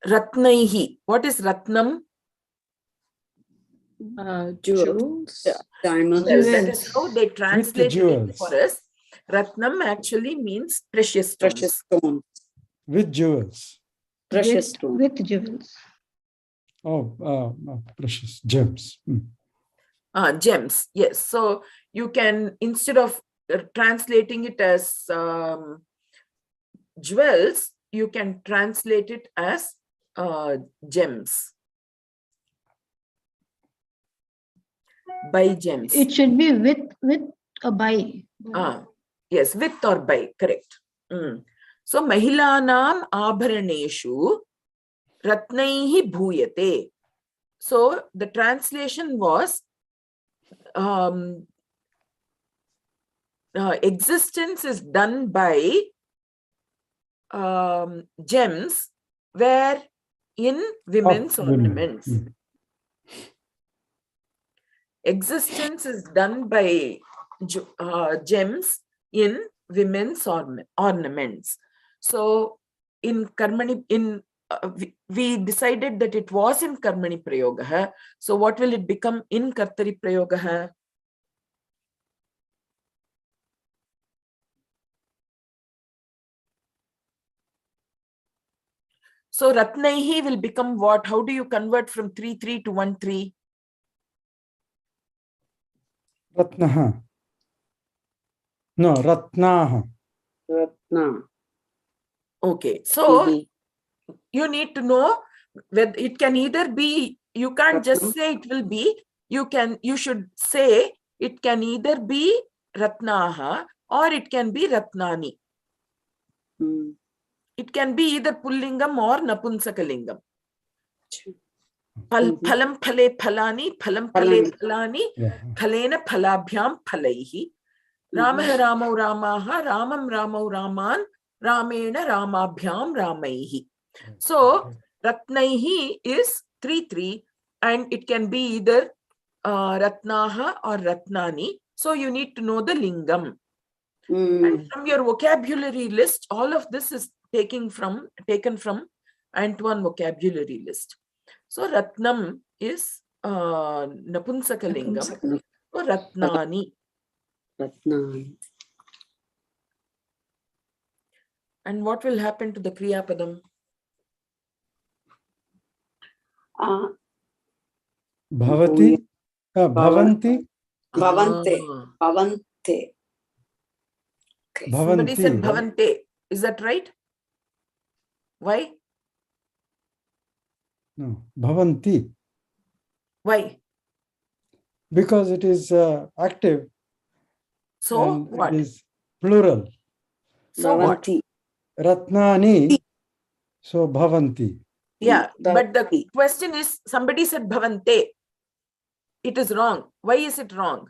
Ratnaihi. What is Ratnam? Jewels. Diamonds. Well, that is how they translate it for jewels. us. Ratnam actually means precious stones. Precious stone. With jewels. Precious stone. With jewels. Oh, precious gems. Gems, yes. So you can, instead of translating it as jewels, you can translate it as gems. By gems. It should be with a by. Yes, with or by, correct. So Mahilanam Abharaneshu Ratnaihi Bhuyate. So the translation was existence is done by gems where in women's ornaments. Existence is done by gems in women's ornaments. So in Karmani, we decided that it was in Karmani Prayogaha. So what will it become in Kartari Prayogaha? So Ratnaihi will become what? How do you convert from 3-3 to 1-3? Ratnaha. No, Ratnaha. Ratna. Okay, so you need to know whether it can either be, you can't just say it will be, you should say it can either be Ratnaha or it can be Ratnani. It can be either Pullingam or Napunsakalingam. Phalam phale phalani, phalam phale phalani, phalena phalabhyam phalaihi. Ramah ramau ramaha, ramam ramau raman, ramena ramabhyam ramaihi. So Ratnaihi is 3-3 and it can be either Ratnaha or Ratnani. So you need to know the lingam. And from your vocabulary list, all of this is taken from Antoine vocabulary list. So Ratnam is Napunsakalingam. So Ratnani. Ratnani. And what will happen to the Kriya Padam? Bhavati. Bhavanti. Bhavante. Bhavante. Somebody said Bhavanti. Bhavante. Is that right? Why? No, Bhavanti. Why? Because it is active. So what? It is plural. So what? Ratnani So bhavanti. Yeah, but the question is, somebody said bhavante. It is wrong. Why is it wrong?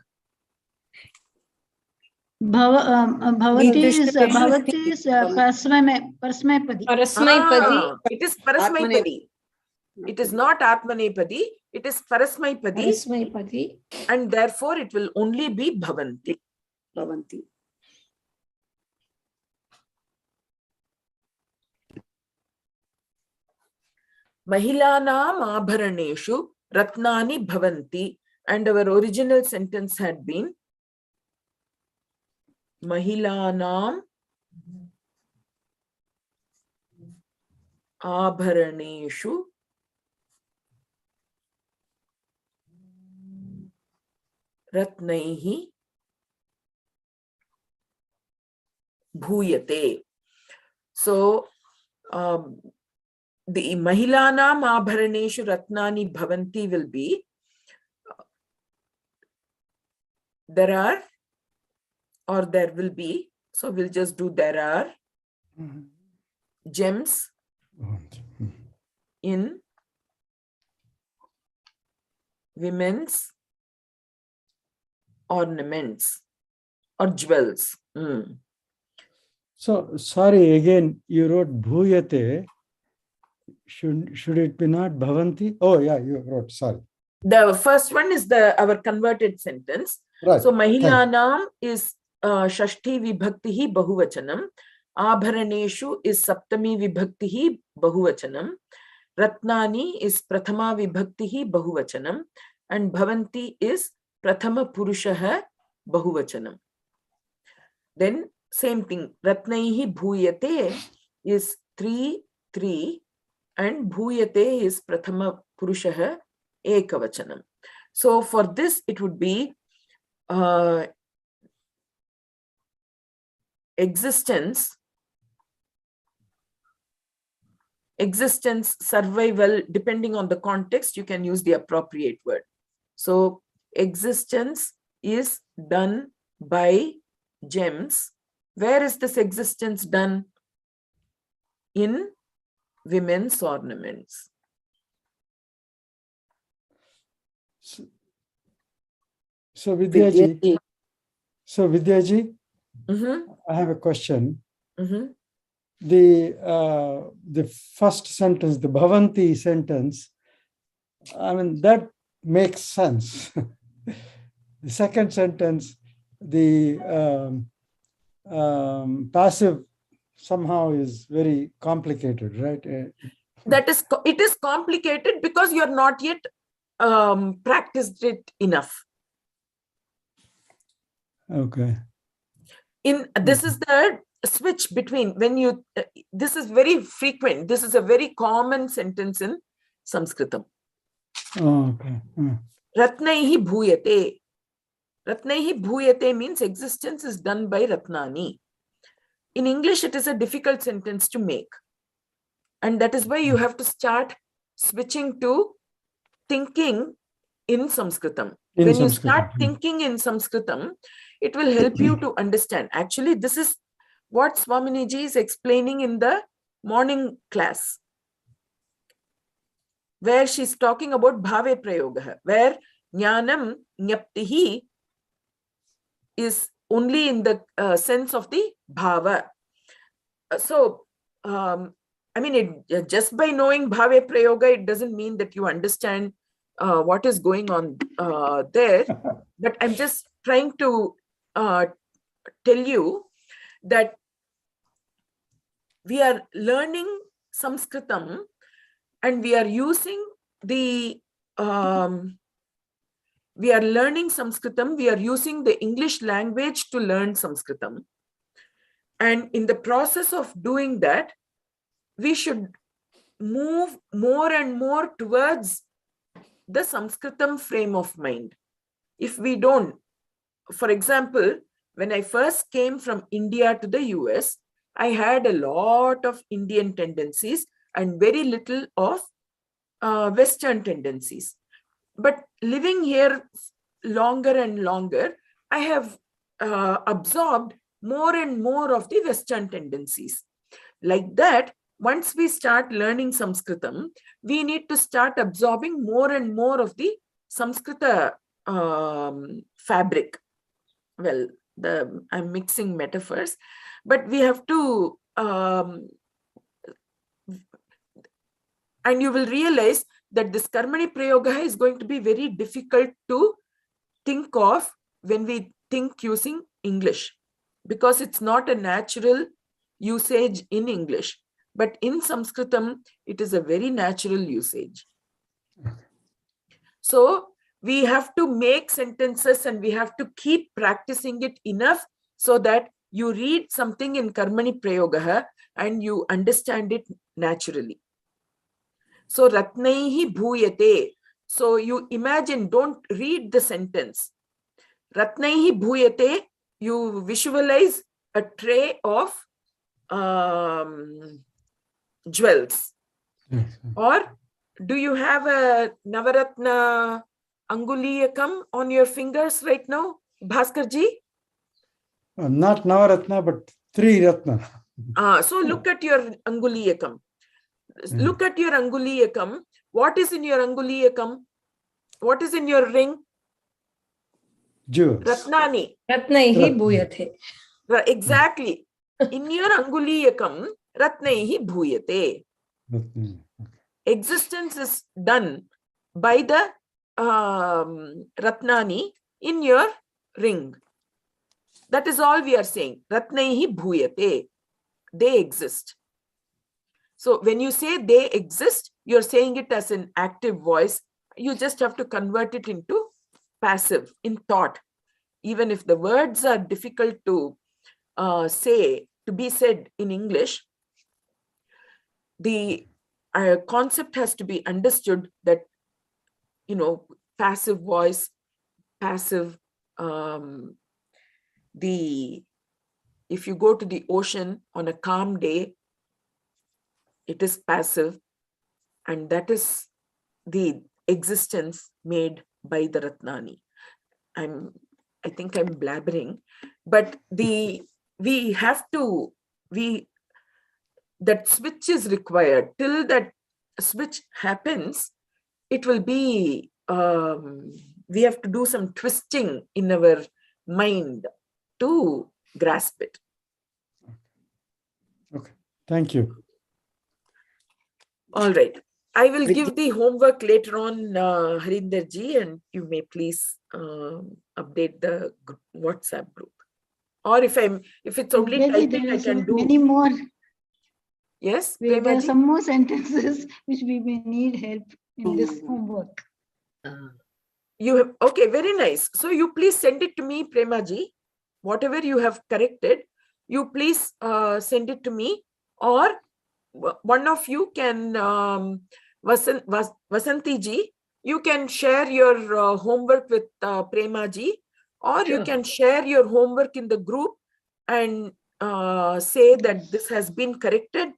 Bhavati is Parasmaipadi. It is Parasmaipadi. It is not Atmanepadi. It is Parasmaipadi. And therefore it will only be bhavanti. Bhavanti. Mahilanam abharaneshu ratnani bhavanti. And our original sentence had been Mahilanam abharaneshu ratnaihi bhuyate. So the Mahilanam abharaneshu ratnani bhavanti will be, there are or there will be. So we'll just do there are gems in women's ornaments or jewels. So sorry, again you wrote bhuyate. Should it be not bhavanti? Oh yeah, you wrote, sorry. The first one is our converted sentence. Right. So Mahilanam is Shashti Vibhaktihi Bahuvachanam. Abharaneshu is Saptami Vibhaktihi Bahuvachanam. Ratnani is Prathama Vibhaktihi Bahuvachanam. And Bhavanti is Prathama Purushaha Bahuvachanam. Then same thing. Ratnaihi Bhuyate is 3, 3. And Bhuyate is Prathama Purushaha Ekavachanam. So for this it would be existence, survival, depending on the context, you can use the appropriate word. So existence is done by gems. Where is this existence done? In women's ornaments. So Vidyaji, I have a question. The first sentence, the Bhavanti sentence, I mean, that makes sense. The second sentence, the passive somehow is very complicated, right? It is complicated because you are not yet practiced it enough. Okay. This is the switch between when you, this is very frequent. This is a very common sentence in Sanskritam. Oh, okay. Ratnaihi bhuyate. Ratnaihi bhuyate means existence is done by Ratnani. In English, it is a difficult sentence to make. And that is why you have to start switching to thinking in Sanskritam. When you start thinking in Sanskritam, it will help you to understand. Actually, this is what Swaminiji is explaining in the morning class, where she's talking about Bhave Prayoga, where Jnanam Nyaptihi is only in the sense of the Bhava. So, I mean, just by knowing Bhave Prayoga, it doesn't mean that you understand what is going on there. But I'm just trying to tell you that we are learning Samskritam and we are using the we are learning Sanskritam, we are using the English language to learn Sanskritam. And in the process of doing that, we should move more and more towards the Sanskritam frame of mind. If we don't, for example, when I first came from India to the US, I had a lot of Indian tendencies and very little of Western tendencies. But living here longer and longer, I have absorbed more and more of the Western tendencies. Like that, once we start learning Sanskritam, we need to start absorbing more and more of the Samskrita fabric. Well, I'm mixing metaphors, but we have to, and you will realize that this Karmani Prayoga is going to be very difficult to think of when we think using English, because it's not a natural usage in English. But in Sanskritam, it is a very natural usage. So we have to make sentences and we have to keep practicing it enough so that you read something in Karmani Prayoga and you understand it naturally. So Ratnaihi Bhuyate. So you imagine, don't read the sentence. Ratnaihi Bhuyate, you visualize a tray of jewels. Yes. Or do you have a Navaratna Anguliyakam on your fingers right now, Bhaskarji? Not Navaratna, but 3 Ratna. So look at your Anguliyakam. Look at your Anguliyakam. What is in your Anguliyakam? What is in your ring? Jewels. Ratnani. Ratnaihi bhuyate. Exactly. In your Anguliyakam, Ratnaihi bhuyate. Existence is done by the Ratnani in your ring. That is all we are saying. Ratnaihi bhuyate. They exist. So when you say they exist, you're saying it as an active voice. You just have to convert it into passive, in thought. Even if the words are difficult to to be said in English, the concept has to be understood that, passive voice, passive, if you go to the ocean on a calm day, it is passive, and that is the existence made by the Ratnani. I think I'm blabbering, but that switch is required. Till that switch happens, it will be, we have to do some twisting in our mind to grasp it. Okay, thank you. All right. I will give the homework later on, Harinderji, and you may please update the WhatsApp group. Or if it's only typing, I can do many more. Yes, there are some more sentences which we may need help in this homework. You have, okay, very nice. So you please send it to me, Premaji. Whatever you have corrected, you please send it to me, or one of you can, Vasanthiji, you can share your homework with Premaji, or you can share your homework in the group and say that this has been corrected.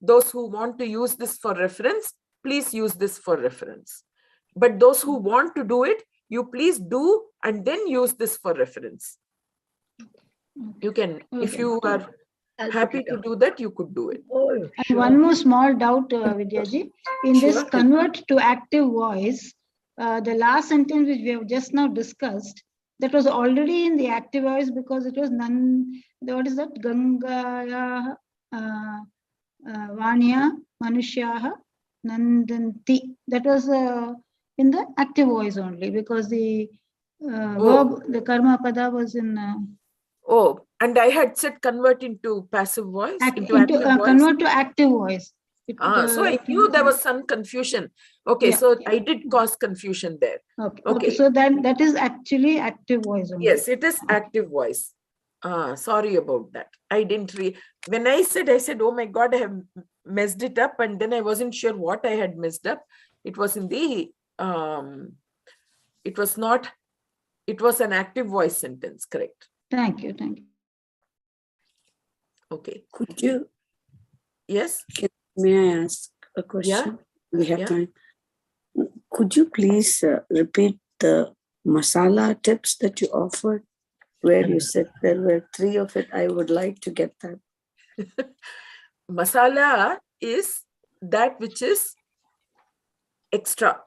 Those who want to use this for reference, please use this for reference. But those who want to do it, you please do and then use this for reference. You can, if you are happy to do that, you could do it. And one more small doubt, Vidyaji. In this convert to active voice, the last sentence which we have just now discussed, that was already in the active voice because it was what is that? Ganga Yahavanya Manushyaha Nandanti. That was in the active voice only, because the verb, the karma pada was in. And I had said convert into passive voice. Convert to active voice. So I knew there was some confusion. Okay, so I did cause confusion there. Okay. So that is actually active voice only. Yes, it is active voice. Sorry about that. I didn't when I said, oh my God, I have messed it up, and then I wasn't sure what I had messed up. It was in the, it was an active voice sentence, correct? Thank you. Okay. Could you? Yes. May I ask a question? Yeah. We have time. Could you please repeat the masala tips that you offered, where you said there were 3 of it? I would like to get that. Masala is that which is extra.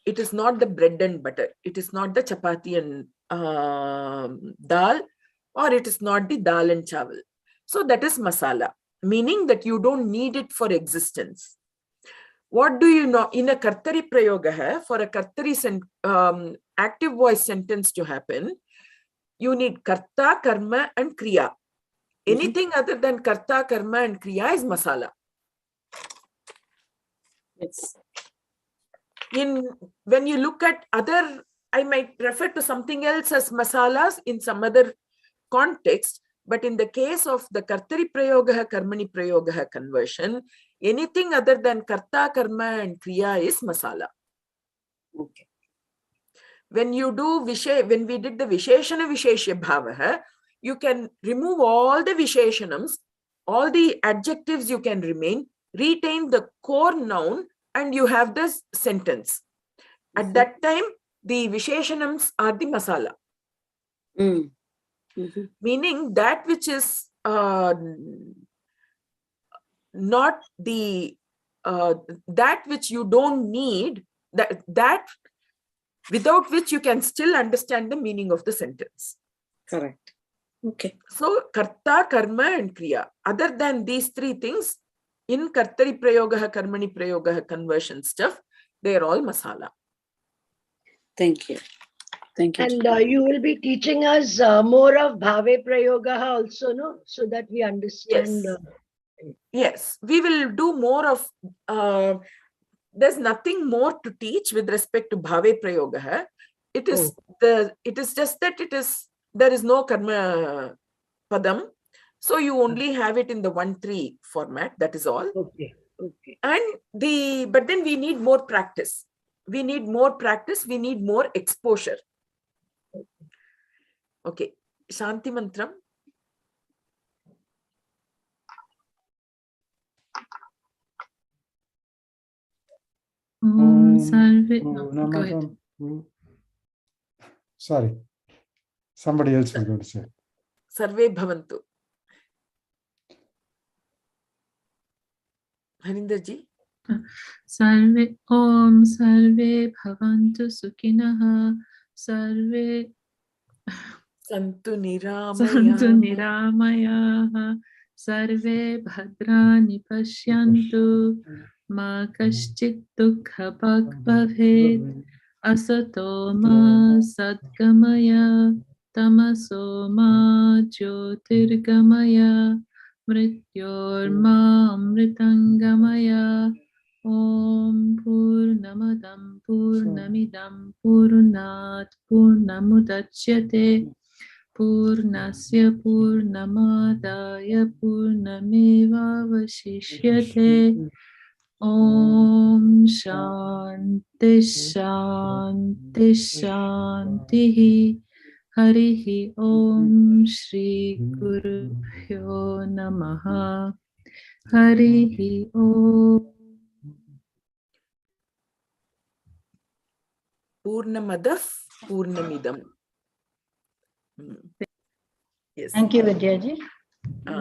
It is not the bread and butter. It is not the chapati and dal, or it is not the dal and chawal. So that is masala, meaning that you don't need it for existence. What do you know? In a kartari prayoga hai, for a kartari active voice sentence to happen, you need karta, karma and kriya. Anything other than karta, karma and kriya is masala. Yes. When you look at other, I might refer to something else as masalas in some other context, but in the case of the kartari prayoga, karmani prayoga conversion, anything other than karta, karma and kriya is masala. Okay. When you do when we did the visheshana visheshya bhava, you can remove all the visheshanams, all the adjectives you can retain the core noun, and you have this sentence. At that time, the visheshanams are the masala. Meaning that which is not the that which you don't need, that without which you can still understand the meaning of the sentence. Correct. Okay. So karta, karma and kriya. Other than these three things, in kartari prayoga, karmani prayoga conversion stuff, they are all masala. Thank you. Thank you. And you will be teaching us more of Bhave Prayoga also, no? So that we understand. Yes. Yes, we will do more of, there's nothing more to teach with respect to Bhave Prayoga. It is just that there is no karma padam. So you only have it in the 1-3 format, that is all. Okay. And but then we need more practice. We need more practice, we need more exposure. Okay, Shanti Mantram. Go ahead. Sorry, somebody else was going to say. Sarve Bhavantu. Harinderji. Sarve Om Sarve Bhavantu Sukhinaha Sarve Santu Niramayaha Sarve Bhadrani Pashyantu Ma Kaschit Dukha Bhavet Asato Ma Sadgamaya Tamaso Ma Jyotirgamaya Mrityorma Amritangamaya Om Purnamadam Purnamidam Purnat Purnamudachyate Purnasya Purnamadaya Purnameva Vashishyate Om Shanti Shanti Shanti Harihi Om Shri Guru Bhyo Namaha Harihi Om Purnamadaf Purnamidam. Yes. Thank you, Vidyaji.